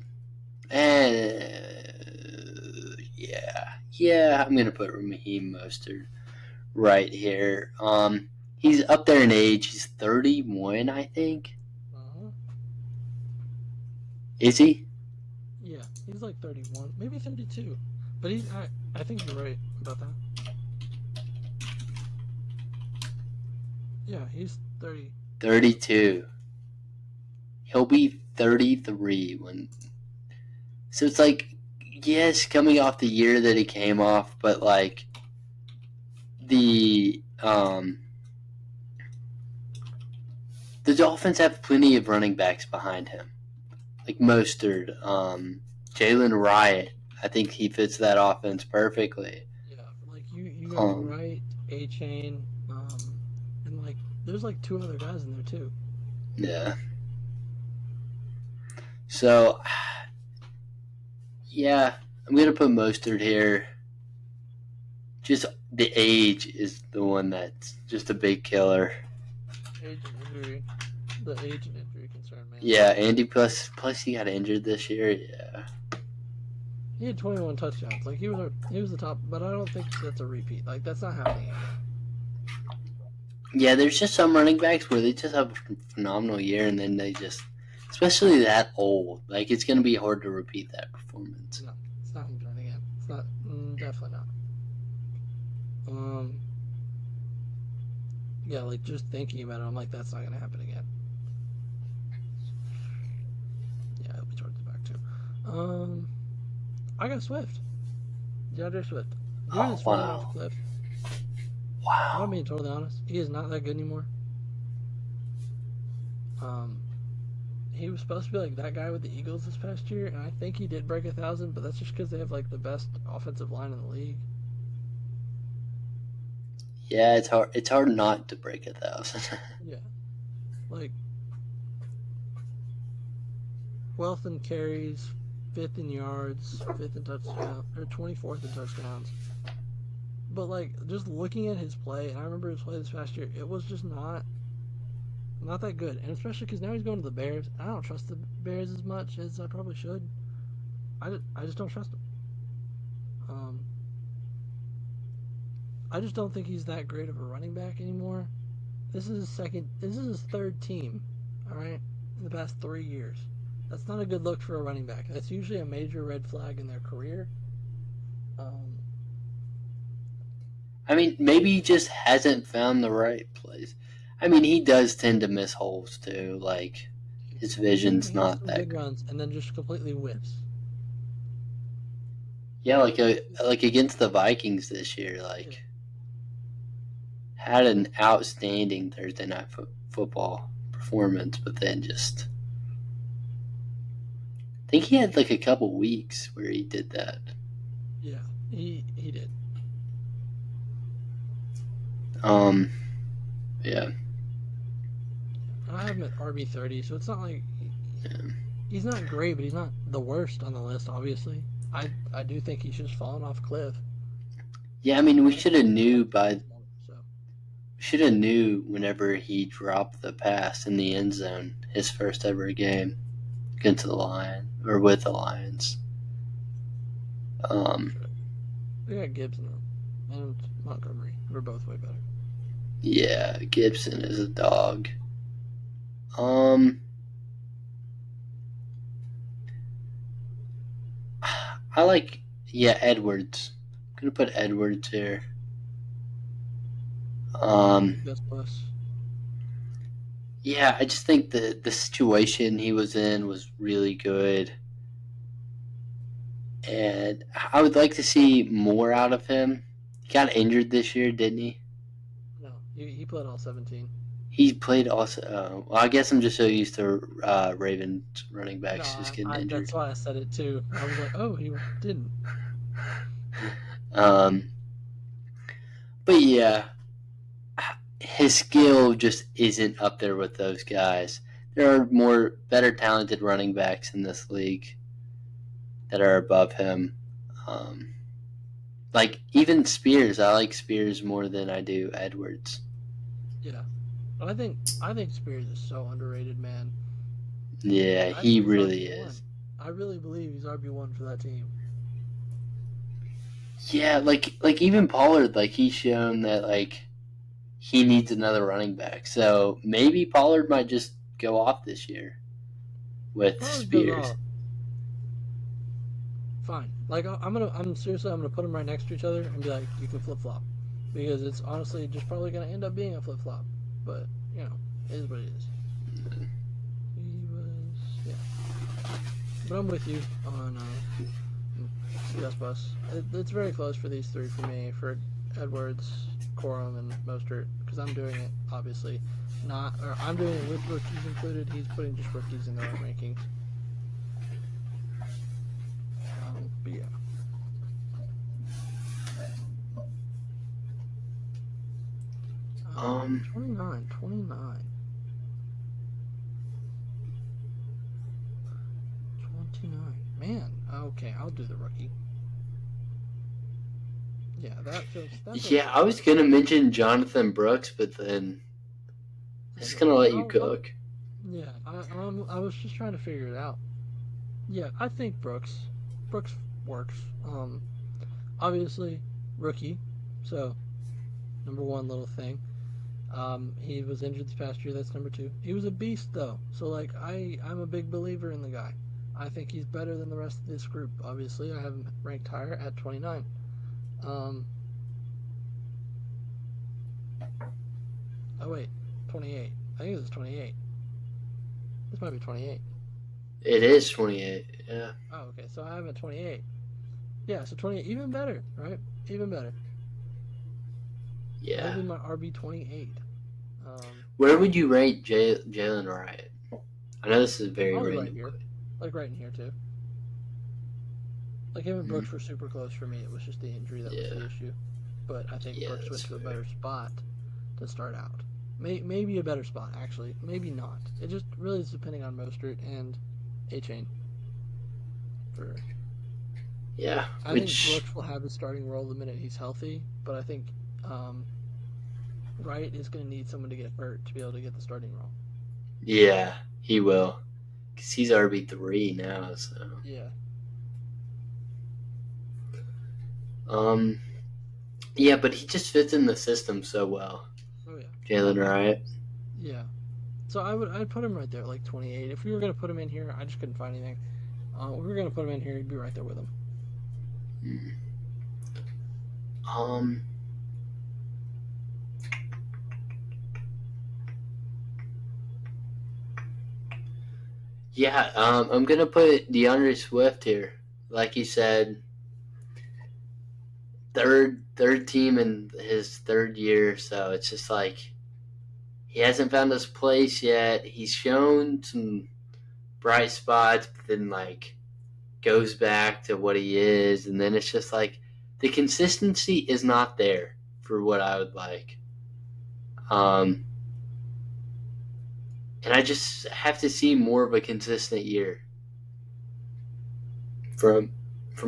Yeah, I'm gonna put Raheem Mostert right here. He's up there in age. He's 31, I think. Uh-huh. Is he? Yeah, he's like 31, maybe 32. But I think you're right about that. Yeah, he's 30. 32. He'll be 33 when. So it's like, yes, coming off the year that he came off, but like the Dolphins have plenty of running backs behind him, like Mostert, Jalen Wright. I think he fits that offense perfectly. Yeah, like you got Um, Wright, A Chain, and like there's like two other guys in there too. yeah. So, yeah, I'm gonna put Mostert here. Just the age is the one that's just a big killer. Age and injury, the age and injury concern, man. Yeah, Andy plus he got injured this year. Yeah. He had 21 touchdowns. Like he was the top, but I don't think that's a repeat. Like that's not happening again. Yeah, there's just some running backs where they just have a phenomenal year and then they just, especially that old, like it's going to be hard to repeat that performance. No, it's not happening again. It's not definitely not. Yeah, like just thinking about it, I'm like that's not gonna happen again. Yeah, it'll be towards the back too. I got Swift. DeAndre Swift. Dude is falling off a cliff. I'm Wow. being totally honest. He is not that good anymore. He was supposed to be like that guy with the Eagles this past year, and I think he did break 1,000, but that's just because they have like the best offensive line in the league. Yeah, it's hard. It's hard not to break 1,000. Yeah, like wealth and carries, fifth in yards, fifth in touchdown, or 24th in touchdowns. But like just looking at his play, and I remember his play this past year, it was just not that good, and especially because now he's going to the Bears. I don't trust the Bears as much as I probably should. I just don't trust him. Um, I just don't think he's that great of a running back anymore. This is his second. This is his third team. All right, in the past 3 years. That's not a good look for a running back. That's usually a major red flag in their career. Um, I mean, maybe he just hasn't found the right place. I mean, he does tend to miss holes too. Like, His vision's He has not some that big great. runs and then just completely whiffs. Yeah, like against the Vikings this year, Yeah. like had an outstanding Thursday night football performance, but then just I think he had like a couple weeks where he did that. Yeah, he did. Um, yeah, I have him at RB30, so it's not like yeah, he's not great, but he's not the worst on the list. Obviously, I do think he's just fallen off a cliff. yeah. I mean, we I should have think he knew likes him by this morning, so should have knew whenever he dropped the pass in the end zone, his first ever game against the Lions or with the Lions. Um, sure. We got Gibson and Montgomery. We're both way better. yeah, Gibson is a dog. Um, I like Edwards. I'm gonna put Edwards here. Um, Gus Bus. yeah, I just think the situation he was in was really good, and I would like to see more out of him. He got injured this year, didn't he? No, he played all 17. He played also. Well, I guess I'm just so used to Ravens running No, backs just getting that's injured. why I said it too. I was like, oh, he didn't. Um, but yeah, his skill just isn't up there with those guys. There are more better talented running backs in this league that are above him. Um, like even Spears, I like Spears more than I do Edwards. Yeah, but I think Spears is so underrated, man. Yeah, I think he he's really RB1. is. I really believe he's RB1 for that team. Yeah, like even Pollard, like he's shown that like he needs another running back. So maybe Pollard might just go off this year If with Pollard goes Spears. off, fine. Like I'm seriously, I'm gonna put them right next to each other and be like, you can flip flop, because it's honestly just probably gonna end up being a flip flop. But you know, it is what it is. He was, yeah. But I'm with you on Gus Bus. It's very close for these three for me, for Edwards, Corum, and Mostert, because I'm doing it obviously not, or I'm doing it with rookies included. He's putting just rookies in the right rankings. But yeah. 29, 29. 29. Man, okay, I'll do the rookie. Yeah, that feels Yeah, I was gonna mention Jonathan Brooks, but then I'm just gonna let you cook. Yeah, I was just trying to figure it out. Yeah, I think Brooks works. Obviously rookie, so number one little thing. He was injured this past year. That's number two. He was a beast though, so like I'm a big believer in the guy. I think he's better than the rest of this group. Obviously, I have him ranked higher at 29. Um, oh wait, 28. I think this is 28. This might be 28. It is 28. Yeah. Oh, okay. So I have him at 28. Yeah, so 28, even better, right? Even better. Yeah. Maybe my RB 28. Where would you rate Jalen Wright? I know this is very Probably random. right here, like right in here too. Like him and Brooks were super close for me. It was just the injury that was the issue. But I think Brooks went to a better spot to start out. Maybe a better spot, actually. Maybe not. It just really is depending on Mostert and A-Chain. Yeah. I think Brooks will have his starting role the minute he's healthy, but I think Wright is going to need someone to get hurt to be able to get the starting role. Yeah, he will. Because he's RB3 now, so. Yeah. Yeah, but he just fits in the system so well. Oh yeah. Jalen Wright. Yeah. So I'd put him right there, like 28. If we were gonna put him in here, I just couldn't find anything. If we were gonna put him in here, he'd be right there with him. Yeah, I'm gonna put DeAndre Swift here. Like he said, third team in his third year, so it's just like he hasn't found his place yet. He's shown some bright spots, but then like goes back to what he is, and then it's just like the consistency is not there for what I would like. Um, and I just have to see more of a consistent year from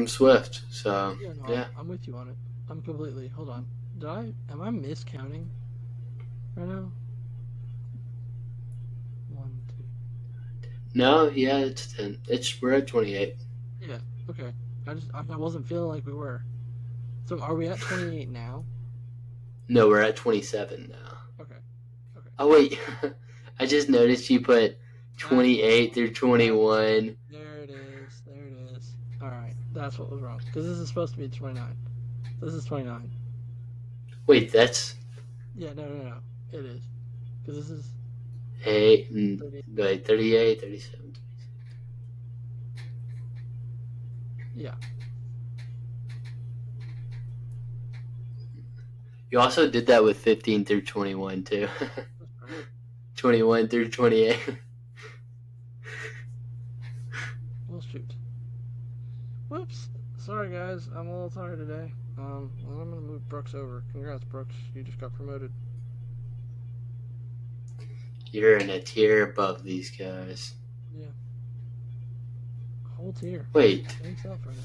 Swift. So Yeah, no, yeah, I'm with you on it. I'm completely. Hold on. Am I miscounting right now? One, two. no, yeah, it's 10. We're at 28. Yeah. Okay. I wasn't feeling like we were. So are we at 28 now? No, we're at 27 now. Okay. Okay. Oh wait, I just noticed you put That's what was 28 wrong. through 21. There it is. There it is. All right. That's what was wrong. Because this is supposed to be 29. This is 29. Wait, that's Yeah. No. No. No. It is. Because this is 8, 30. wait, 38, 37. Yeah. You also did that with 15 through 21 too. That's perfect. 21 through 28. Well, shoot. Whoops. Sorry, guys. I'm a little tired today. Well, I'm gonna move Brooks over. Congrats, Brooks. You just got promoted. You're in a tier above these guys. Yeah. Whole tier. Wait. Thanks up right now.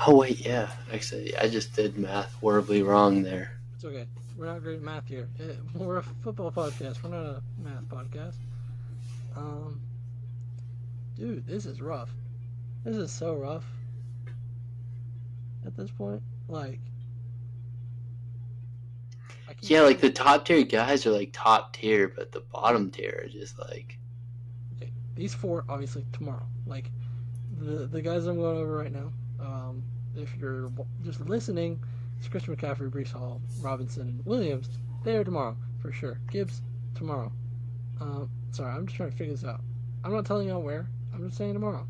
Oh wait, yeah. Actually, I just did math horribly wrong there. It's okay. We're not great at math here. We're a football podcast. We're not a math podcast. Um, dude, this is rough. This is so rough. At this point, like, Yeah, like the top tier guys are like top tier, but the bottom tier are just like. Okay, these four obviously tomorrow. Like, the guys I'm going over right now. If you're just listening, it's Christian McCaffrey, Brees Hall, Robinson, and Williams. They are tomorrow for sure. Gibbs tomorrow. Sorry, I'm just trying to figure this out. I'm not telling y'all where. I'm just saying tomorrow.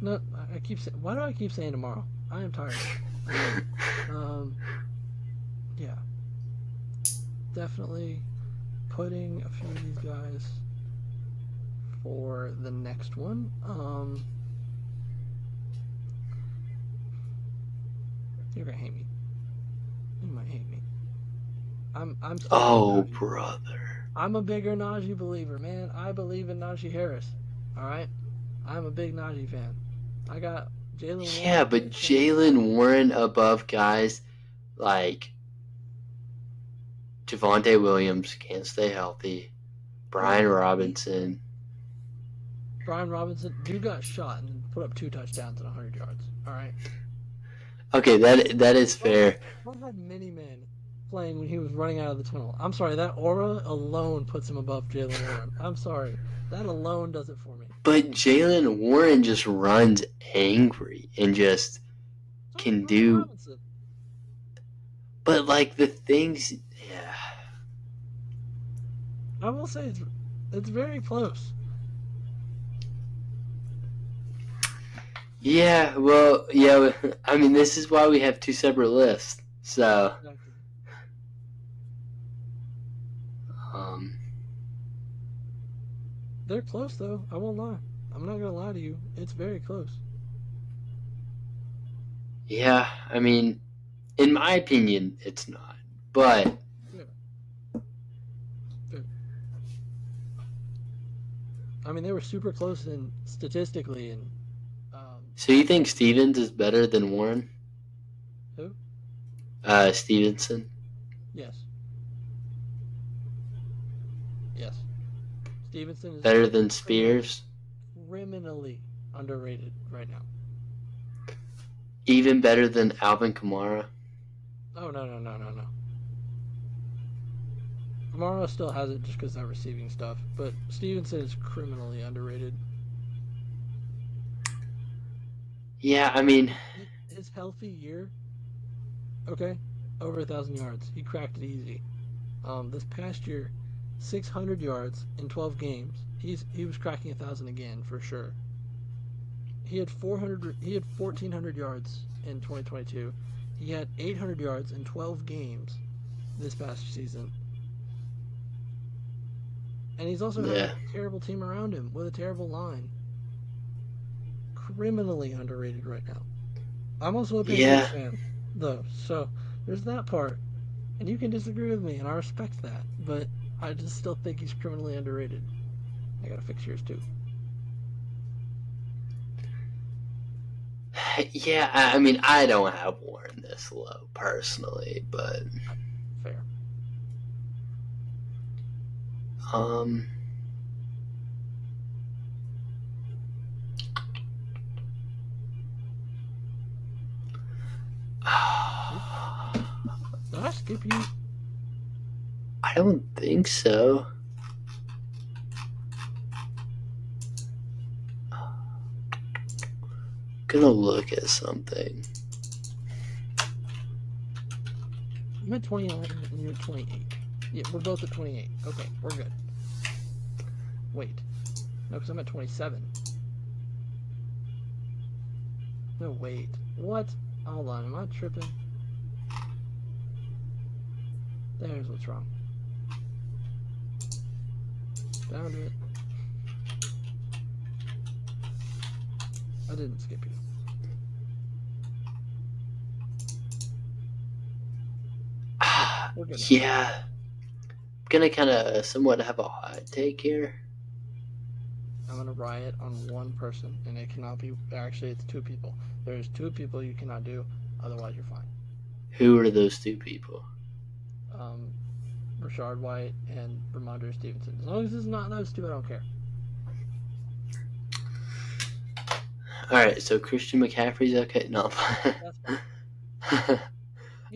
No, I keep saying. Why do I keep saying tomorrow? I am tired. Yeah, definitely putting a few of these guys for the next one. You're gonna hate me. You might hate me. I'm. Oh, brother. I'm a bigger Najee believer, man. I believe in Najee Harris. All right, I'm a big Najee fan. I got Jalen Warren. Yeah, but Jalen Warren above guys like Javonte Williams can't stay healthy. Brian Robinson. Brian Robinson, dude got shot and put up 2 touchdowns and 100 yards. All right. Okay, that is fair. What had many men playing when he was running out of the tunnel? I'm sorry, that aura alone puts him above Jalen Warren. I'm sorry, that alone does it for me. But Jalen Warren just runs angry and just can do. Robinson. But like the things, yeah. I will say it's very close. Yeah, well, yeah. I mean, this is why we have 2 separate lists. So, Exactly. They're close though. I won't lie. I'm not gonna lie to you. It's very close. yeah. I mean, in my opinion, it's not. But I mean, they were super close in statistically and. So you think Stevens is better than Warren? Who? Stevenson. Yes. Yes. Stevenson is Better than Spears. Criminally underrated right now. Even better than Alvin Kamara. Oh no. Kamara still has it just because they're receiving stuff, but Stevenson is criminally underrated. Yeah, I mean, His healthy year, okay, over 1,000 yards. He cracked it easy. This past year, 600 yards in 12 games. He was cracking 1,000 again for sure. He had 1,400 yards in 2022. He had 800 yards in 12 games this past season. And he's also had a terrible team around him with a terrible line. Criminally underrated right now. I'm also a Patriots fan, though, so there's that part. And you can disagree with me, and I respect that, but I just still think he's criminally underrated. I gotta fix yours too. Yeah, I mean, I don't have Warren this low personally, but fair. Did I skip you? I don't think so. Gonna look at something. I'm at 29 and you're at 28. Yeah, we're both at 28. Okay, we're good. Wait. No, because I'm at 27. No, wait. What? Hold on, am I tripping? There's what's wrong. Found it. I didn't skip you. We're good now. Yeah. I'm gonna kind of somewhat have a hot take here. I'm gonna riot on one person, and it cannot be. Actually, it's two people. There's two people you cannot do. Otherwise, you're fine. Who are those two people? Rashard White and Ramondre Stevenson. As long as it's not those two, I don't care. All right, so Christian McCaffrey's okay. No. That's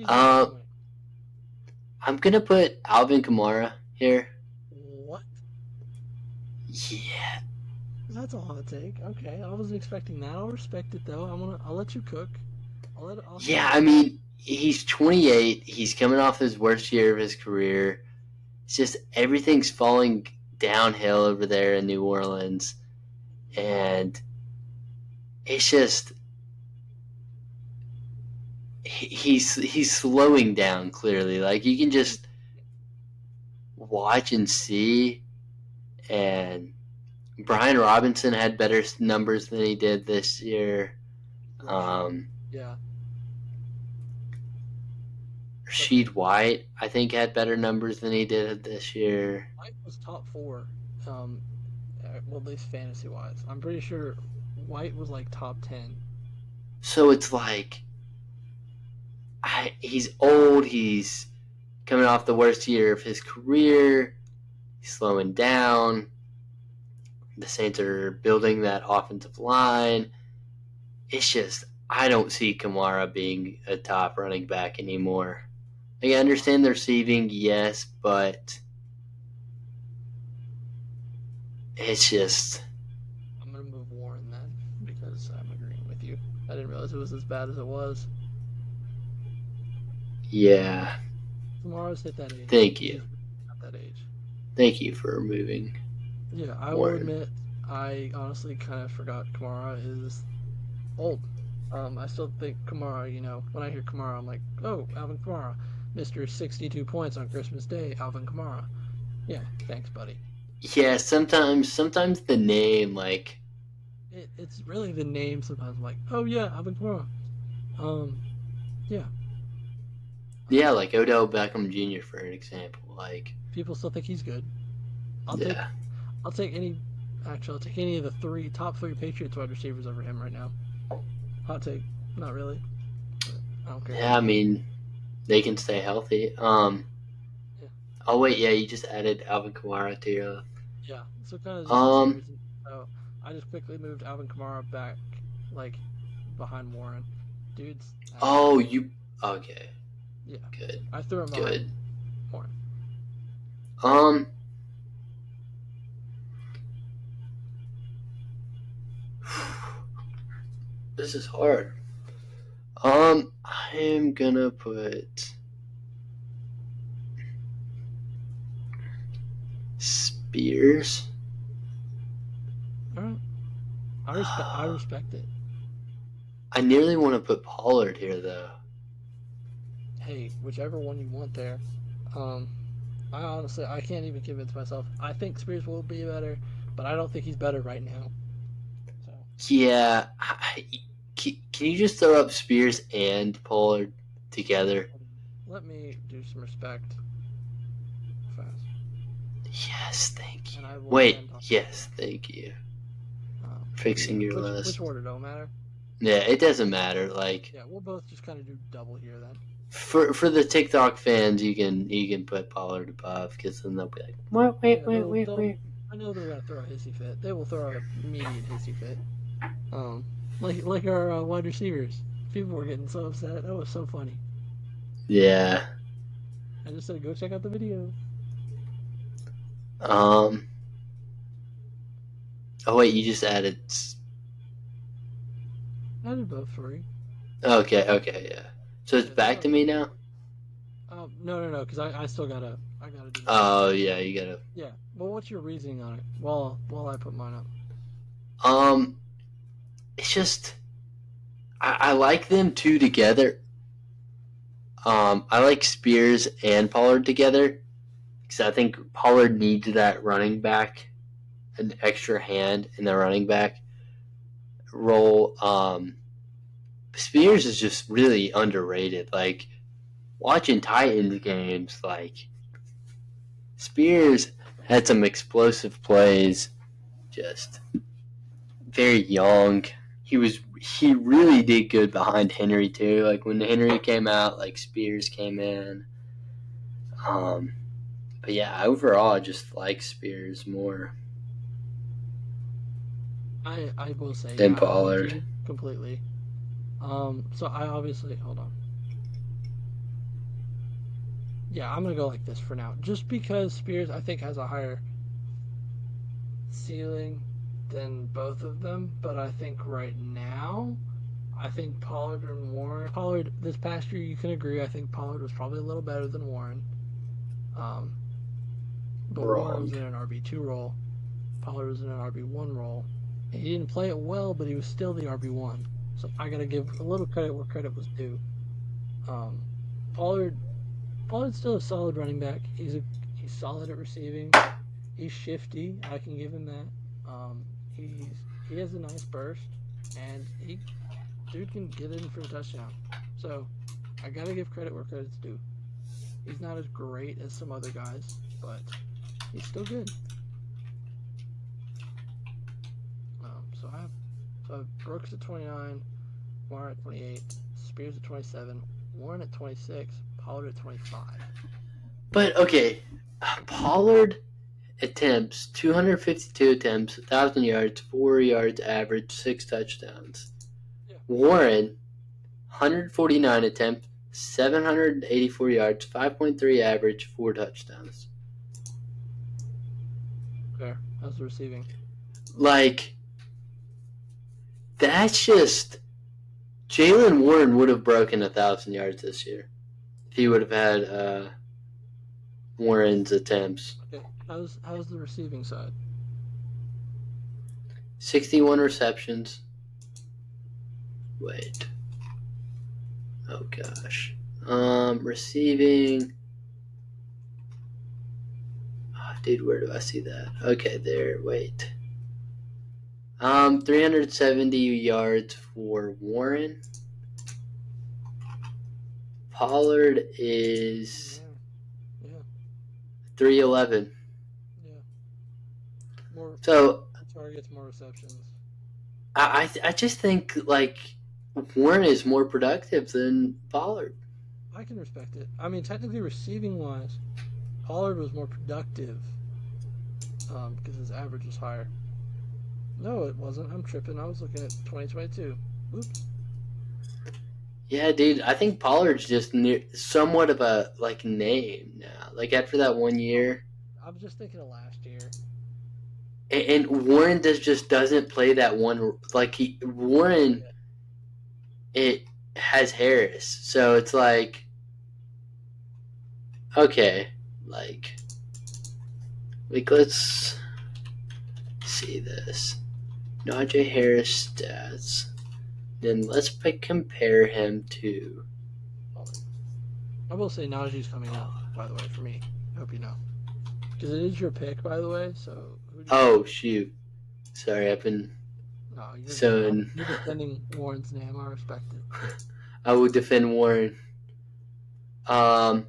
fine. I'm gonna put Alvin Kamara here. What? Yeah. That's a hot take. Okay, I wasn't expecting that. I'll respect it though. I'll let you cook. I mean, he's 28. He's coming off his worst year of his career. It's just everything's falling downhill over there in New Orleans, and it's just he's slowing down clearly. Like you can just watch and see, and Brian Robinson had better numbers than he did this year. Yeah. Rashid White, I think, had better numbers than he did this year. White was top 4, well, at least fantasy-wise. I'm pretty sure White was like top 10. So it's like, he's old, he's coming off the worst year of his career, he's slowing down, the Saints are building that offensive line. It's just, I don't see Kamara being a top running back anymore. Like, I understand the receiving, yes, but it's just... I'm going to move Warren then, because I'm agreeing with you. I didn't realize it was as bad as it was. Yeah. Kamara's hit that age. Thank you. At that age. Thank you for removing. Yeah, I will admit, I honestly kind of forgot Kamara is old. I still think Kamara, when I hear Kamara, I'm like, oh, Alvin Kamara. Mr. 62 points on Christmas Day, Alvin Kamara. Yeah, thanks, buddy. Yeah, sometimes the name, like... It's really the name sometimes. I'm like, oh, yeah, Alvin Kamara. Yeah. Yeah, like Odell Beckham Jr., for an example. Like, people still think he's good. I'll take any of the top three Patriots wide receivers over him right now. Hot take. Not really. But I don't care. Yeah, I mean, they can stay healthy. Yeah. Oh, wait, yeah, you just added Alvin Kamara to your... Yeah, so kind of just so I just quickly moved Alvin Kamara back, like, behind Warren. Dude's... Okay. Yeah. Good. I threw him behind Warren. This is hard. I am gonna put... Spears. All right. I respect it. I nearly want to put Pollard here, though. Hey, whichever one you want there. Um, I honestly I can't even convince myself. I think Spears will be better, but I don't think he's better right now. So Yeah. Can you just throw up Spears and Pollard together? let me do some respect fast, Yes, thank you. and I will Wait, land on. yes, thank you. Fixing your list. Which order don't matter. Yeah, it doesn't matter. Like, Yeah, we'll both just kind of do double here then. for the TikTok fans, you can put Pollard above because then they'll be like, wait. I know they're gonna throw a hissy fit. They will throw an immediate hissy fit. Like our wide receivers. People were getting so upset. That was so funny. Yeah. I just said go check out the video. Oh wait, you just added. I did both for you. Okay, yeah. So it's back to me now. No, because I still gotta do that. Oh yeah, you gotta. Yeah. Well, what's your reasoning on it? While I put mine up. It's just I like them two together. I like Spears and Pollard together because I think Pollard needs that running back, an extra hand in the running back role. Spears is just really underrated. Like watching Titans games, like Spears had some explosive plays. Just very young. He really did good behind Henry too. Like when Henry came out, like Spears came in. But yeah, overall, I just like Spears more I will say than I'm with Pollard. you completely. So I obviously hold on. Yeah, I'm gonna go like this for now, just because Spears I think has a higher ceiling than both of them. But I think right now, I think Pollard and Warren. Pollard this past year, you can agree. I think Pollard was probably a little better than Warren. Um, but Warren was Wrong. in an RB2 role. Pollard was in an RB1 role. And he didn't play it well, but he was still the RB1. So I gotta give a little credit where credit was due. Pollard's still a solid running back. He's solid at receiving. He's shifty. I can give him that. He has a nice burst, and dude can get in for a touchdown. So I gotta give credit where credit's due. He's not as great as some other guys, but he's still good. So I have Brooks at 29, Warren at 28, Spears at 27, Warren at 26, Pollard at 25. But okay, Pollard attempts 252 attempts, 1,000 yards, 4 yards average, 6 touchdowns. Yeah. Warren, 149 attempts, 784 yards, 5.3 average, 4 touchdowns. Fair. How's the receiving? Like, that's just Jaylen Warren would have broken 1,000 yards this year if he would have had Warren's attempts. Okay. How's the receiving side? 61 receptions. Wait. Oh gosh. Receiving. Oh, dude, where do I see that? Okay, there. Wait. 370 yards for Warren. Pollard is 311. Yeah. More targets, more receptions. I just think like Warren is more productive than Pollard. I can respect it. I mean, technically, receiving wise, Pollard was more productive because his average was higher. No, it wasn't. I'm tripping. I was looking at 2022. Oops. Yeah, dude. I think Pollard's just somewhat of a like name now. Like after that 1 year. I'm just thinking of last year. And Warren just doesn't play that one like Warren. It has Harris, so it's like okay, like Like, let's see this. Najee Harris stats. Then let's compare him to. I will say Najee's coming out, by the way, for me. I hope you know. Because it is your pick, by the way, so... Oh, shoot. Sorry, I've been... No, So you're defending Warren's name. I respect it. I will defend Warren. Okay.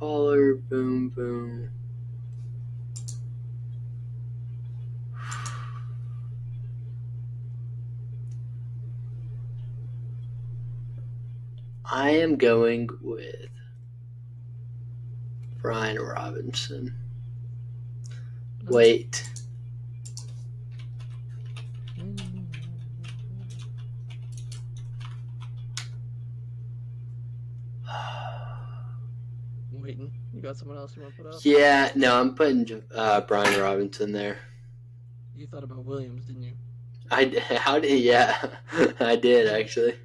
Baller, boom, boom. I am going with Brian Robinson. Wait. I'm waiting. You got someone else you want to put up? Yeah, no, I'm putting Brian Robinson there. You thought about Williams, didn't you? Yeah, I did actually.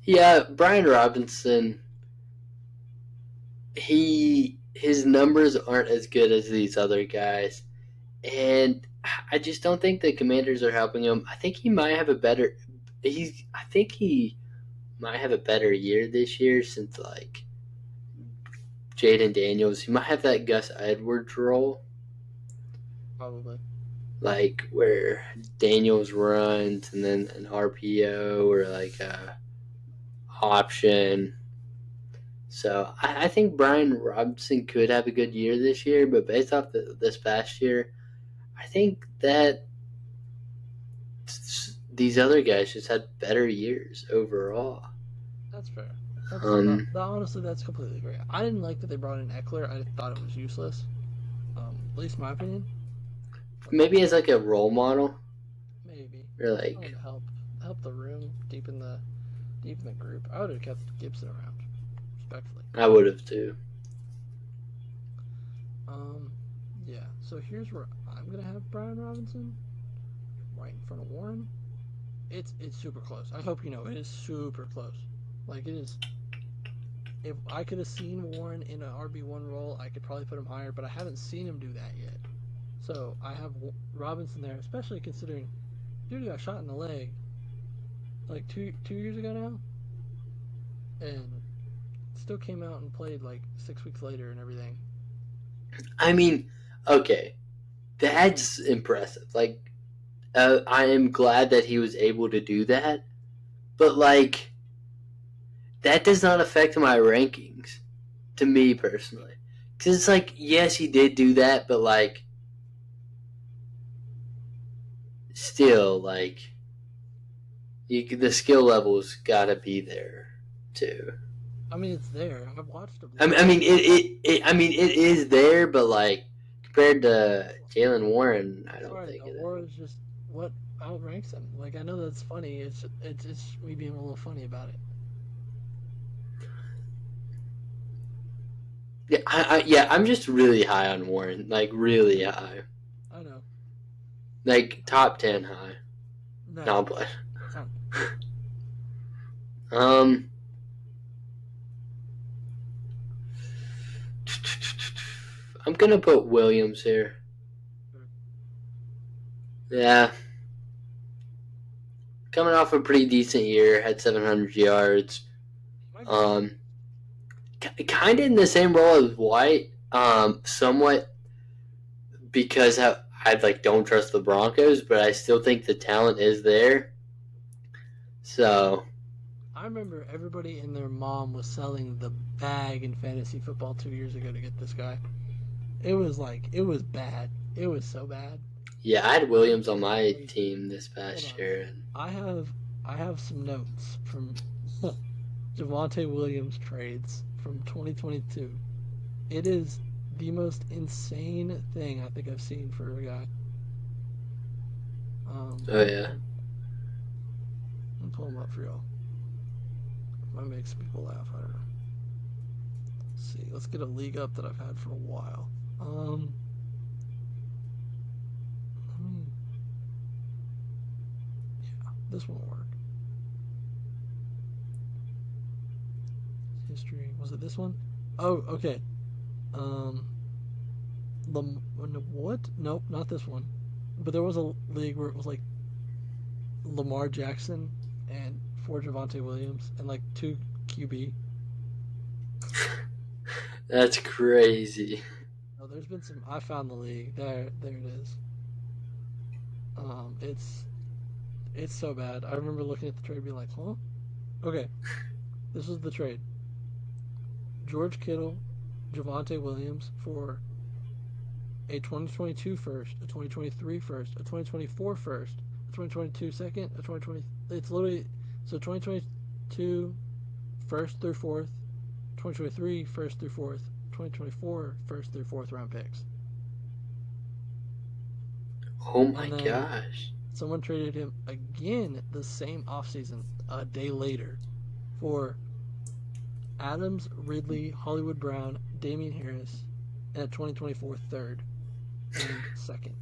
Yeah, Brian Robinson. His numbers aren't as good as these other guys, and I just don't think the Commanders are helping him. I think he might have a better. I think he might have a better year this year since like Jaden Daniels. He might have that Gus Edwards role. Probably. Like where Daniels runs and then an RPO or like a option. So I think Brian Robinson could have a good year this year, but based off this past year, I think that these other guys just had better years overall. That's fair. Honestly, that's completely fair. I didn't like that they brought in Eckler. I thought it was useless. At least my opinion. Maybe as like a role model. Maybe. Or like to help the room, deep in the group. I would have kept Gibson around, respectfully. I would have too. Yeah. So here's where I'm gonna have Brian Robinson, right in front of Warren. It's super close. I hope you know it is super close. Like it is. If I could have seen Warren in an RB1 role, I could probably put him higher, but I haven't seen him do that yet. So I have Robinson there, especially considering dude got shot in the leg like two years ago now, and still came out and played like 6 weeks later and everything. I mean, okay, that's impressive. Like, I am glad that he was able to do that, but like, that does not affect my rankings, to me personally. Because it's like, yes, he did do that, but like, still, like, the skill level's gotta be there too. I mean, it's there. I've watched him. I mean, it is there, but like compared to Jaylen Warren, I don't think it. Warren is just what outranks him. Like I know that's funny. It's me being a little funny about it. Yeah, I'm just really high on Warren, like really high. I know. Like top 10 high. No, but I'm gonna put Williams here. Yeah. Coming off a pretty decent year, had 700 yards. Kind of in the same role as White, somewhat because I like don't trust the Broncos, but I still think the talent is there. So I remember everybody and their mom was selling the bag in fantasy football 2 years ago to get this guy. It was bad. It was so bad. Yeah, I had Williams on my team this past year. I have some notes from Javonte Williams trades from 2022. It is the most insane thing I think I've seen for a guy. Oh yeah. I'll pull him up for y'all. Might make some people laugh. I don't know. Let's see. Let's get a league up that I've had for a while. Yeah, this won't work. History. Was it this one? Oh, okay. Um, what? Nope, not this one. But there was a league where it was like Lamar Jackson and four Javante Williams and like two QB. That's crazy. No, there's been some. I found the league. There it is. It's so bad. I remember looking at the trade, being like, huh? Okay, this is the trade: George Kittle, Javante Williams for a 2022 first, a 2023 first, a 2024 first, a 2022 second, a 2020. It's literally so 2022 first through fourth, 2023 first through fourth, 2024 first through fourth round picks. Oh my And then gosh. someone traded him again the same offseason, a day later, for Adams, Ridley, Hollywood Brown, Damian Harris, and a 2024 third and second.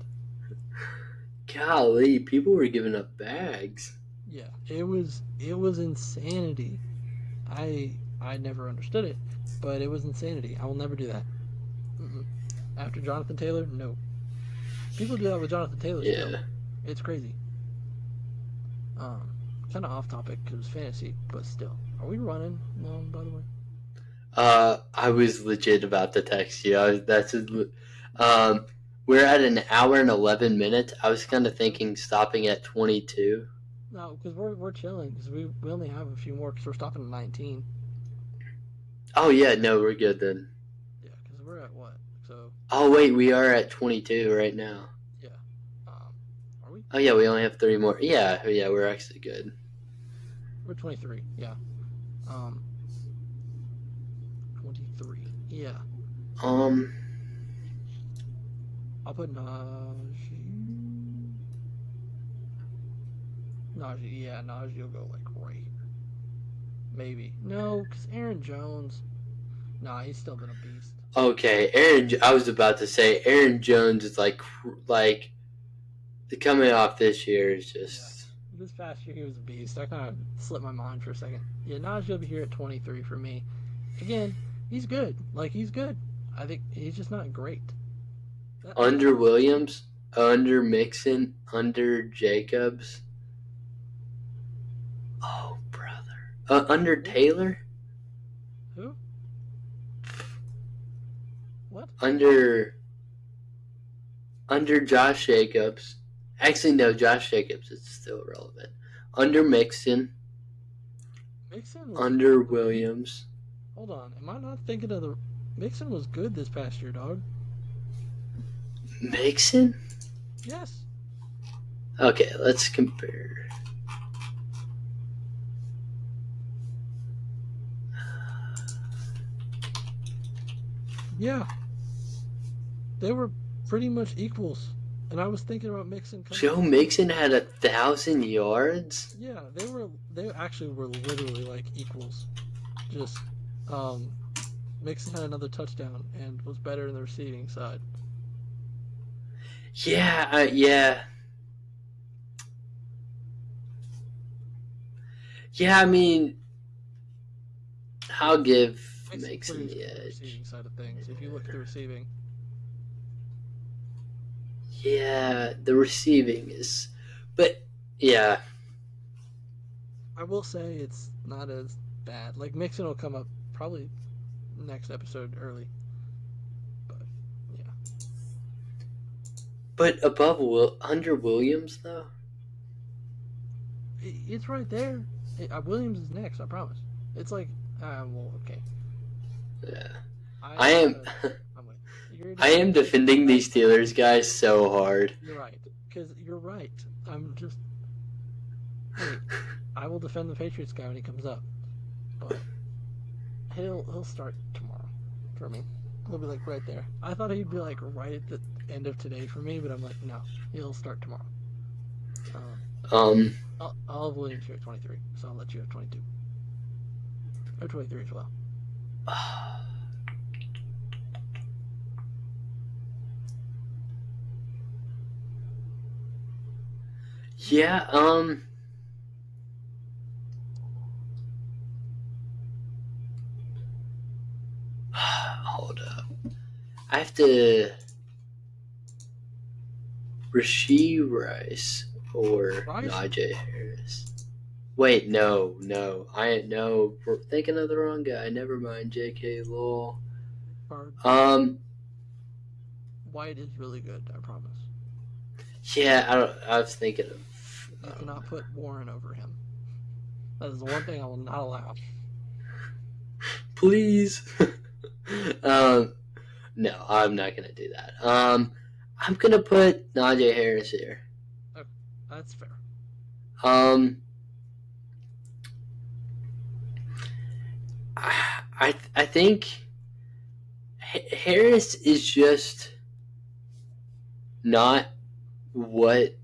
Golly, people were giving up bags. Yeah, it was insanity. I never understood it, but it was insanity. I will never do that. Mm-mm. After Jonathan Taylor, no. People do that with Jonathan Taylor still. Yeah. It's crazy. Um, Kind of off topic because it's fantasy, but still. Are we running long, by the way? I was legit about to text you. Um, we're at an hour and 11 minutes. I was kind of thinking stopping at 22. No, because we're chilling because we only have a few more because we're stopping at 19. Oh yeah, no, we're good then. Yeah, because we're at what? So Oh wait, we are at 22 right now. yeah. Are we? Oh yeah, we only have three more. Yeah, yeah, we're actually good. We're 23. Yeah. Um, 23. Yeah. Um, I'll put Najee. Najee. Yeah, Najee will go like right here. Maybe. No, because Aaron Jones. Nah, he's still been a beast. okay, I was about to say Aaron Jones is like the coming off this year is Yeah. just This past year he was a beast. I kind of slipped my mind for a second. Yeah, Najee will be here at 23 for me. Again, he's good. Like he's good. I think he's just not great. That's under Williams, under Mixon, under Jacobs. Oh brother, under Taylor, who? What? under Josh Jacobs. Actually, no, Josh Jacobs is still relevant. Under Mixon, Mixon was under Williams. Hold on. Am I not thinking of the Mixon was good this past year, dog? Mixon? Yes. Okay, let's compare. Yeah. They were pretty much equals. And I was thinking about Mixon coming Joe in. Mixon had 1,000 yards. Yeah, they actually were literally like equals. Just um Mixon had another touchdown and was better in the receiving side. Yeah, yeah, yeah. I mean, I'll give Mixon Mixon produced the on the edge. receiving side of things. If you look at the receiving, Yeah, the receiving is, but yeah, I will say it's not as bad. Like Mixon will come up probably next episode early. But yeah. but under Williams though. It's right there. Williams is next, I promise. It's like, well, okay. Yeah, I I, am. I'm with you're I am defending defending these Steelers guys so hard. You're right, because you're right. I'm just, hey, I will defend the Patriots guy when he comes up, but he'll start tomorrow for me. He'll be like right there. I thought he'd be like right at the end of today for me, but I'm like, no, he'll start tomorrow. Um, I'll have Williams here at 23, so I'll let you have 22 or 23 as well. yeah. I have to Rashee Rice or Rice? Najee Harris. Wait, no. We're thinking of the wrong guy. Never mind, J.K. Lowell. White is really good, I promise. Yeah, I was thinking of. You cannot put Warren over him. That is the one thing I will not allow. Please. No, I'm not gonna do that. I'm gonna put Najee Harris here. Okay, that's fair. I think Harris is just not what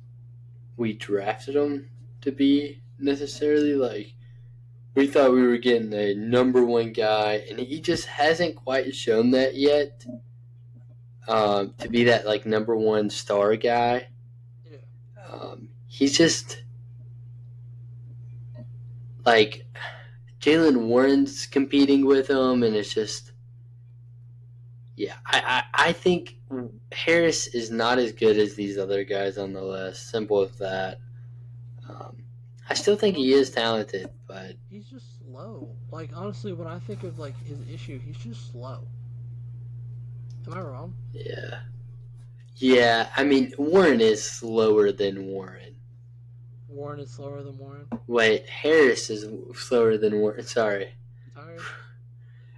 we drafted him to be necessarily. Like, we thought we were getting a number one guy, and he just hasn't quite shown that yet. To be that like number one star guy. Yeah. He's just like Jalen Warren's competing with him, and it's just, yeah. I think Harris is not as good as these other guys on the list. Simple as that. I still think he is talented, but he's just slow. Like, honestly, when I think of like his issue, he's just slow. Am I wrong? yeah. I mean, Warren is slower than Warren. Warren is slower than Warren. Wait, Harris is slower than Warren. Sorry. Tired?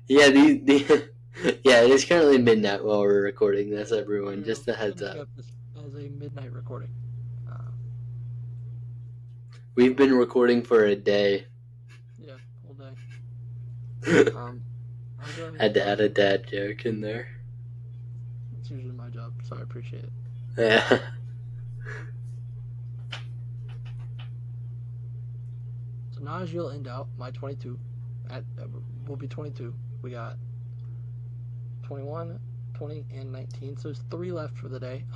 Yeah, yeah, it is currently midnight while we're recording this, everyone. Just a heads up. This as a midnight recording. We've been recording for a day. Yeah, whole day. Had to add a dad joke in there. It's usually my job, so I appreciate it. Yeah. So Najee will end out my 22. Will be 22. We got 21, 20, and 19. So there's 3 left for the day.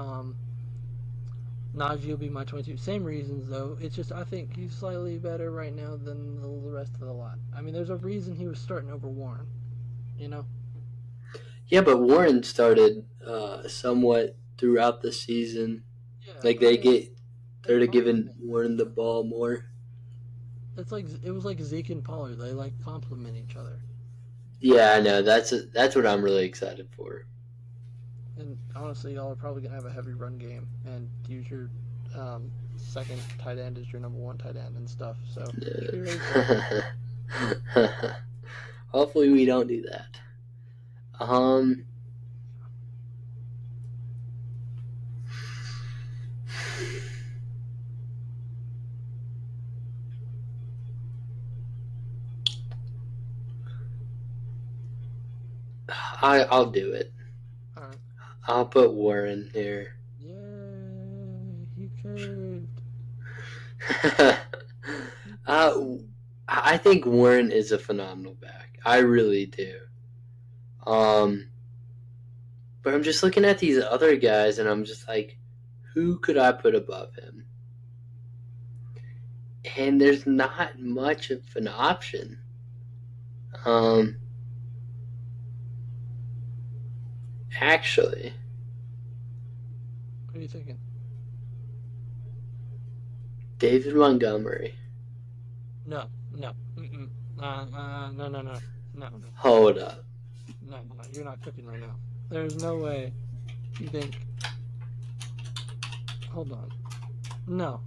Najee will be my 22. Same reasons, though. It's just I think he's slightly better right now than the rest of the lot. I mean, there's a reason he was starting over Warren. You know? Yeah, but Warren started somewhat throughout the season. Yeah, like they're giving Warren the ball more. It's like it was like Zeke and Pollard. They like complement each other. Yeah, I know. That's what I'm really excited for. And honestly, y'all are probably gonna have a heavy run game and use your second tight end as your number 1 tight end and stuff. So hopefully we don't do that. I'll do it. All right. I'll put Warren here. Yay! He caved. I think Warren is a phenomenal back. I really do. But I'm just looking at these other guys, and I'm just like, who could I put above him? And there's not much of an option. Actually, what are you thinking? David Montgomery. No. No. Hold up. No, you're not cooking right now. There's no way you think. Hold on. No.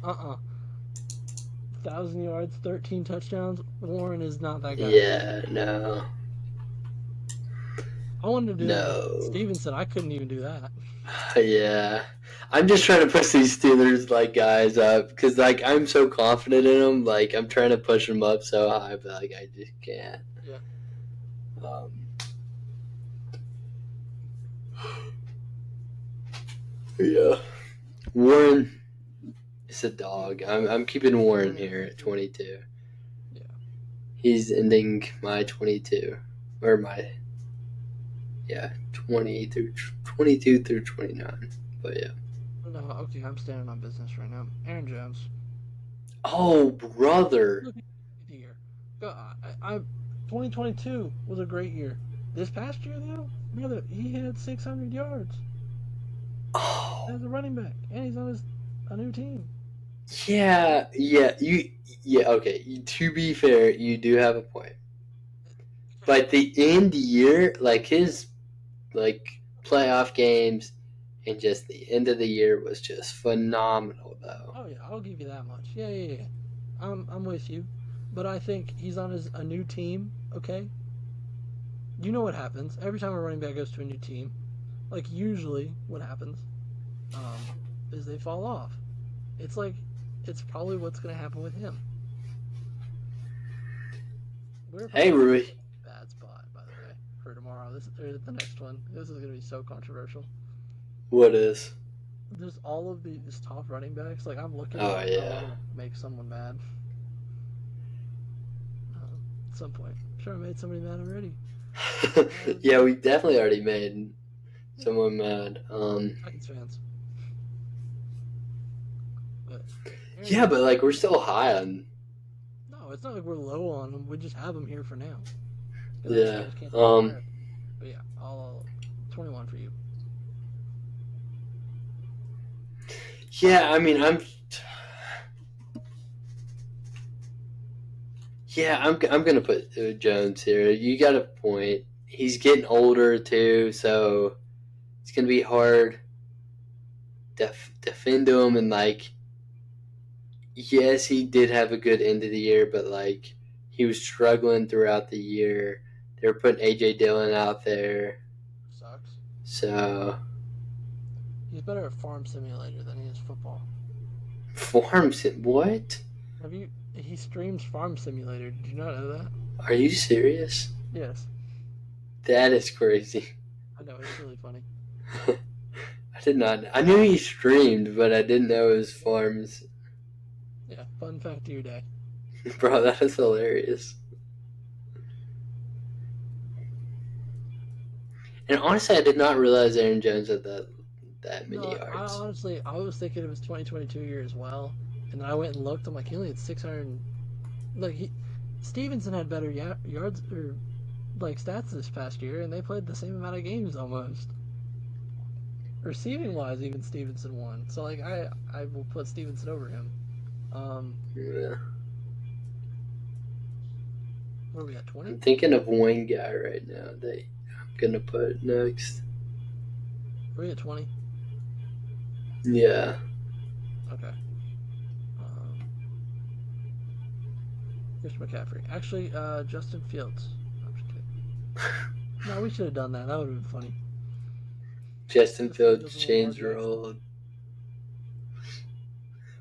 1,000 yards, 13 touchdowns. Warren is not that guy. Yeah, no. I wanted to do that. Steven said I couldn't even do that. Yeah. I'm just trying to push these Steelers guys up because I'm so confident in them. I'm trying to push them up so high, but I just can't. Yeah. Yeah. Warren is a dog. I'm keeping Warren here at 22. Yeah. He's ending my 22 or my 22 through 29. But yeah. No, okay, I'm standing on business right now. Aaron Jones. Oh, brother. Look at the year. 2022 was a great year. This past year, though, brother, he had 600 yards Oh, as a running back, and he's on a new team. yeah. Okay, to be fair, you do have a point. But the end year, like his like playoff games and just the end of the year was just phenomenal, though. Oh yeah, I'll give you that much. Yeah. I'm with you, but I think he's on a new team. Okay, you know what happens every time a running back goes to a new team. Like usually, what happens is they fall off. It's like it's probably what's going to happen with him. We're Hey, probably Rui, in a bad spot, by the way, for tomorrow. This or the next one. This is going to be so controversial. what is? There's all of these top running backs. Like I'm looking Oh like I yeah, want to make someone mad at some point. I'm sure I made somebody mad already. yeah. We definitely already made someone mad. Titans fans. But Aaron Yeah, but Jones, like we're still high on. no, it's not like we're low on him. We just have him here for now. Because I Yeah. just can't take him higher. But yeah, I'll 21 for you. Yeah. I mean, I'm. Yeah, I'm gonna put Jones here. You got a point. He's getting older too, so it's gonna be hard to defend him. And like, yes, he did have a good end of the year, but like, he was struggling throughout the year. They were putting AJ Dillon out there, Sucks. so He's better at Farm Simulator than he is football. forms it. What? Have you? He streams Farm Simulator. Did you not know that? Are you serious? Yes. That is crazy. I know it's really funny. I did not. I knew he streamed, but I didn't know his farms. Yeah. Fun fact of your day. Bro, that is hilarious. And honestly, I did not realize Aaron Jones had that many No, yards. I was thinking it was 2022 year as well, and then I went and looked. I'm like, he only had 600. Like Stevenson had better yards or like stats this past year, and they played the same amount of games almost. Receiving wise, even Stevenson won. So like I will put Stevenson over him. Yeah. What are we at 20? I'm thinking of one guy right now that I'm gonna put next. Are we at 20? Yeah. Okay. Here's McCaffrey. Actually, Justin Fields. I'm just kidding. No, we should have done that. That would have been funny. Justin Fields changed role.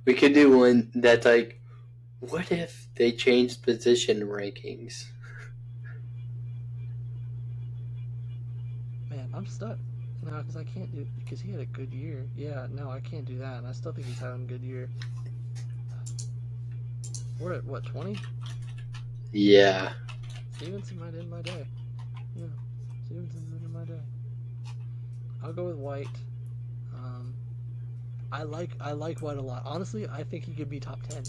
We could do one that's like, what if they changed position rankings? Man, I'm stuck. No, because I can't do because he had a good year. Yeah, no, I can't do that, and I still think he's having a good year. We're at what 20? Yeah. Stevenson might end my day. Yeah, Stevenson's ending my day. I'll go with White. I like White a lot. Honestly, I think he could be top 10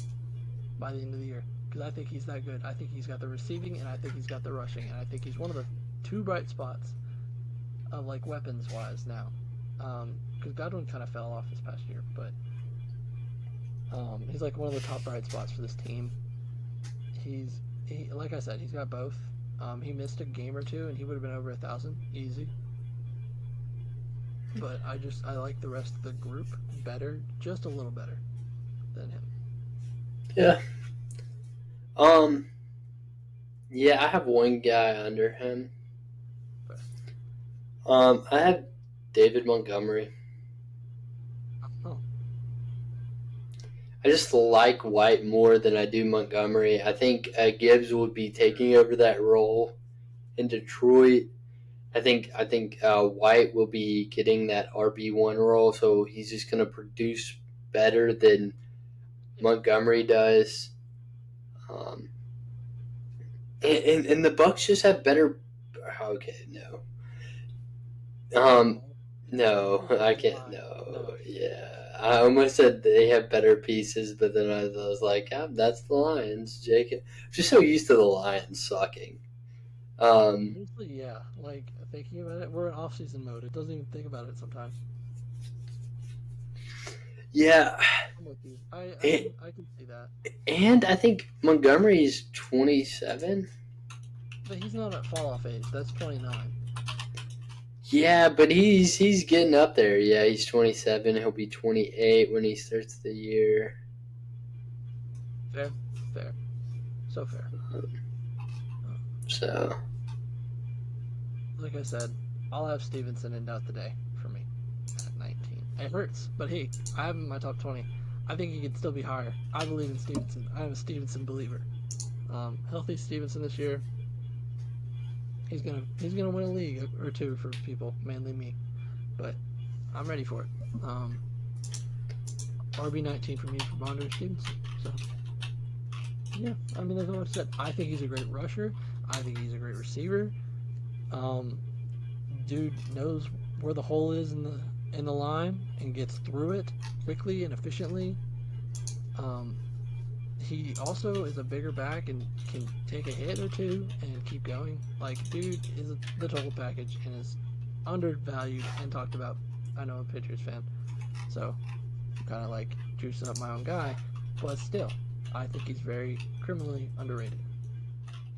by the end of the year because I think he's that good. I think he's got the receiving and I think he's got the rushing, and I think he's one of the two bright spots of like weapons wise now. Because Godwin kind of fell off this past year, but he's like one of the top bright spots for this team. He like I said, he's got both. He missed a game or two, and he would have been over 1,000 easy. But I like the rest of the group better, just a little better than him. Yeah. Yeah, I have one guy under him. I have David Montgomery. Oh. I just like White more than I do Montgomery. I think Gibbs would be taking over that role in Detroit. I think White will be getting that RB1 role, so he's just going to produce better than Montgomery does. And the Bucks just have better. Okay, no. No, I can't. No, yeah, I almost said they have better pieces, but then I was like, that's the Lions, Jacob. I'm just so used to the Lions sucking. Honestly, yeah. Like thinking about it, we're in off-season mode. It doesn't even think about it sometimes. Yeah, I'm with you. I and, can I can see that. and I think Montgomery's 27. But he's not at fall off age. That's 29. Yeah, but he's getting up there. Yeah, he's 27. He'll be 28 when he starts the year. Fair, fair, so fair. Uh, So like I said, I'll have Stevenson in doubt today for me at 19. It hurts, but hey, I have him in my top 20. I think he could still be higher. I believe in Stevenson. I'm a Stevenson believer. Healthy Stevenson this year, he's gonna win a league or two for people, mainly me. But I'm ready for it. RB19 for me for Bonder Stevenson. So yeah, I mean, that's what I said. I think he's a great rusher. I think he's a great receiver. Um, dude knows where the hole is in the line and gets through it quickly and efficiently. Um, he also is a bigger back and can take a hit or two and keep going. Like, dude is the total package and is undervalued and talked about. I know I'm a Patriots fan, so I'm kind of like juicing up my own guy, but still, I think he's very criminally underrated.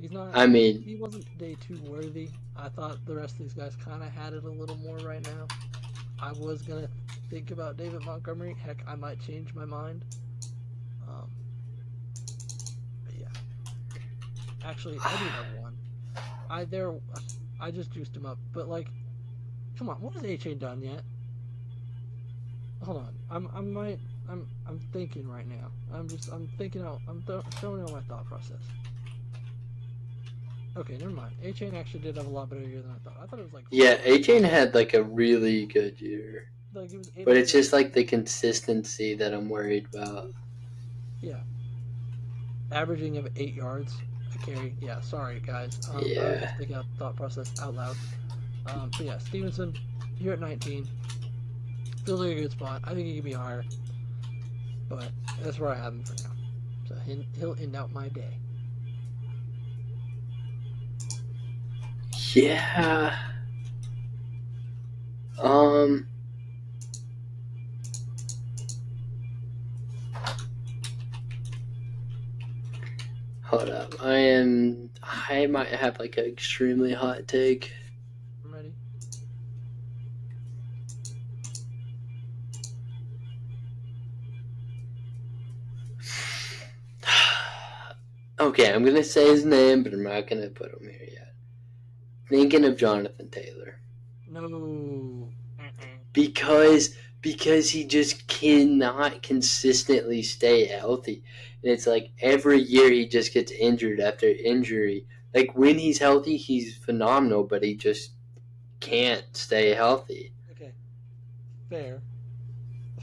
He's not. I mean, He wasn't day two worthy. I thought the rest of these guys kind of had it a little more right now. I was gonna think about David Montgomery. Heck, I might change my mind. Um, but yeah, actually, I do have one. I there, I just juiced him up. But like, come on, what has A Chain done yet? Hold on, I'm thinking right now. I'm thinking out. Showing out my thought process. Okay, never mind. A Chain actually did have a lot better year than I thought. I thought it was like yeah, 400. A-Chain had like a really good year. Like it was But it's 800. just like the consistency that I'm worried about. Yeah, averaging of 8 yards a carry. Yeah, sorry guys. I was Yeah. just thinking out the thought process out loud. But yeah, Stevenson, you're at 19. Feels like a good spot. I think he could be higher, but that's where I have him for now. So he'll end out my day. Yeah. Um. Hold up. I might have like an extremely hot take. I'm ready. Okay, I'm gonna say his name, but I'm not gonna put him here yet. Thinking of Jonathan Taylor. No. Because he just cannot consistently stay healthy. And it's like every year he just gets injured after injury. Like when he's healthy, he's phenomenal, but he just can't stay healthy. Okay. Fair.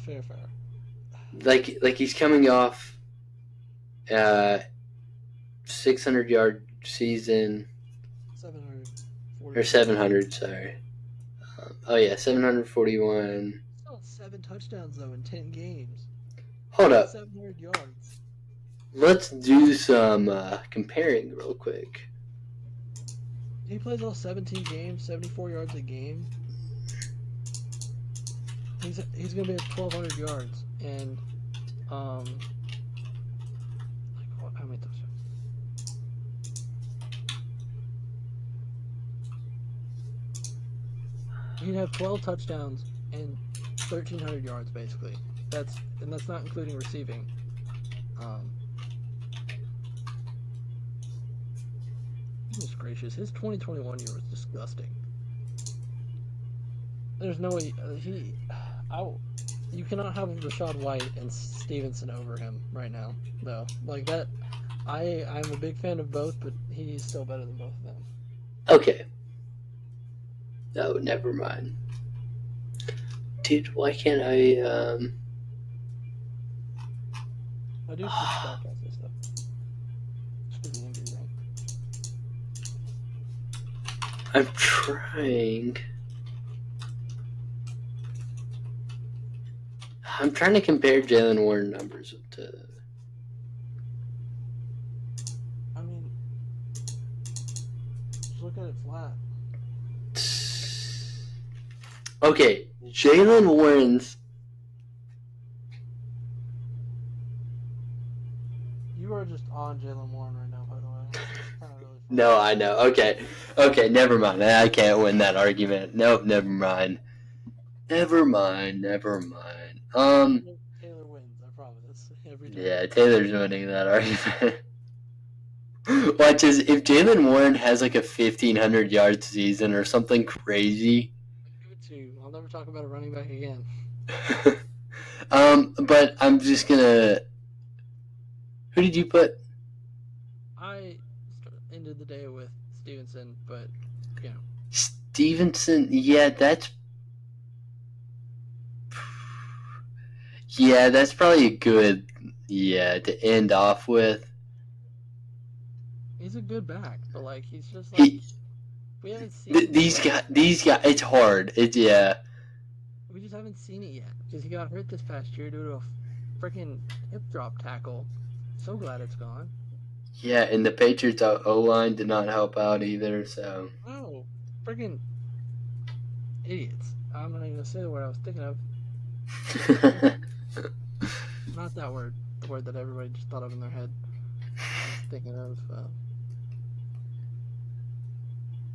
Fair. Fair. Like he's coming off 600-yard season 740. or 700. Sorry. Oh yeah, 741. Still 7 touchdowns though in 10 games. Hold That's up. 700 yards. Let's do some comparing real quick. He plays all 17 games, 74 yards a game. He's gonna be at 1,200 yards and like what? How many touchdowns? He'd have 12 touchdowns and 1,300 yards basically. That's not including receiving. Um, Goodness gracious, his 2021 year was disgusting. There's no way you cannot have Rashad White and Stevenson over him right now, though. Like that, I'm a big fan of both, but he's still better than both of them. Okay. Oh, never mind. Dude, why can't I I do switch back out this stuff. Just because he didn't get wrong. I'm trying. I'm trying to compare Jalen Warren numbers to. I mean, look at it flat. Okay, Jaylen Warren's. You are just on Jaylen Warren right now, by the way. It's kind of really funny. No, I know. Okay, never mind. I can't win that argument. Nope, never mind. Never mind. Taylor wins, I promise. Every time. Yeah, Taylor's winning that argument. Watch as if Jaylen Warren has like a 1,500 yard season or something crazy. Give it to you. I'll never talk about a running back again. But I'm just gonna. Who did you put? I ended the day with Stevenson, but you know. Stevenson. Yeah, that's probably a good. Yeah, to end off with. He's a good back, but like he's just like we haven't seen these guys. It's hard. We just haven't seen it yet because he got hurt this past year due to a freaking hip drop tackle. So glad it's gone. Yeah, and the Patriots O-line did not help out either. So. Oh, freaking idiots! I'm not even gonna say the word I was thinking of. Not that word. The word that everybody just thought of in their head. I was thinking of.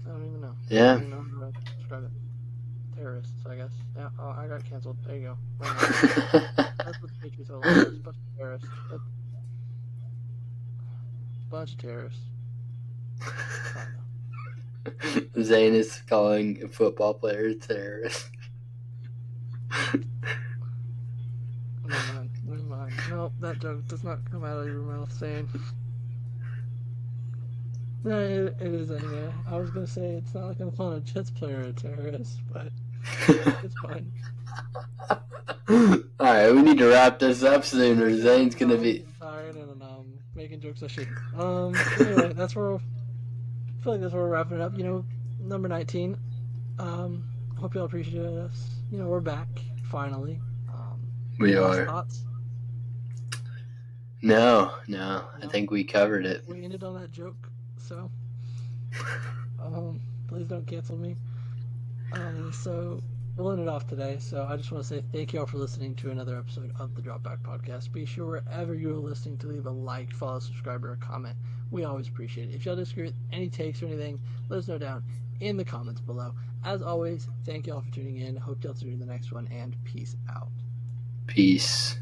I don't even know. Yeah. I don't even know how to describe it. Terrorists, I guess. Yeah. Oh, I got canceled. There you go. That's what the Patriots O-line is. Bunch of terrorists. Bunch of terrorists. Zane is calling football players terrorists. Never mind. Nope, that joke does not come out of your mouth, Zane. No, it is anyway. I was gonna say it's not like I'm calling a Jets player a terrorist, but it's fine. Alright, we need to wrap this up soon or Zane's gonna be tired and making jokes I shouldn't. Anyway, that's where I feel like that's where we're wrapping it up. You know, number 19. Hope y'all appreciate us. You know, we're back finally. We are. Thoughts? No, I think we covered it. We ended on that joke, so please don't cancel me. So we'll end it off today. So I just want to say thank you all for listening to another episode of the Drop Back Podcast. Be sure wherever you are listening to leave a like, follow, subscribe, or a comment. We always appreciate it. If y'all disagree with any takes or anything, let us know down in the comments below. As always, thank you all for tuning in. Hope y'all tune in the next one, and peace out. Peace.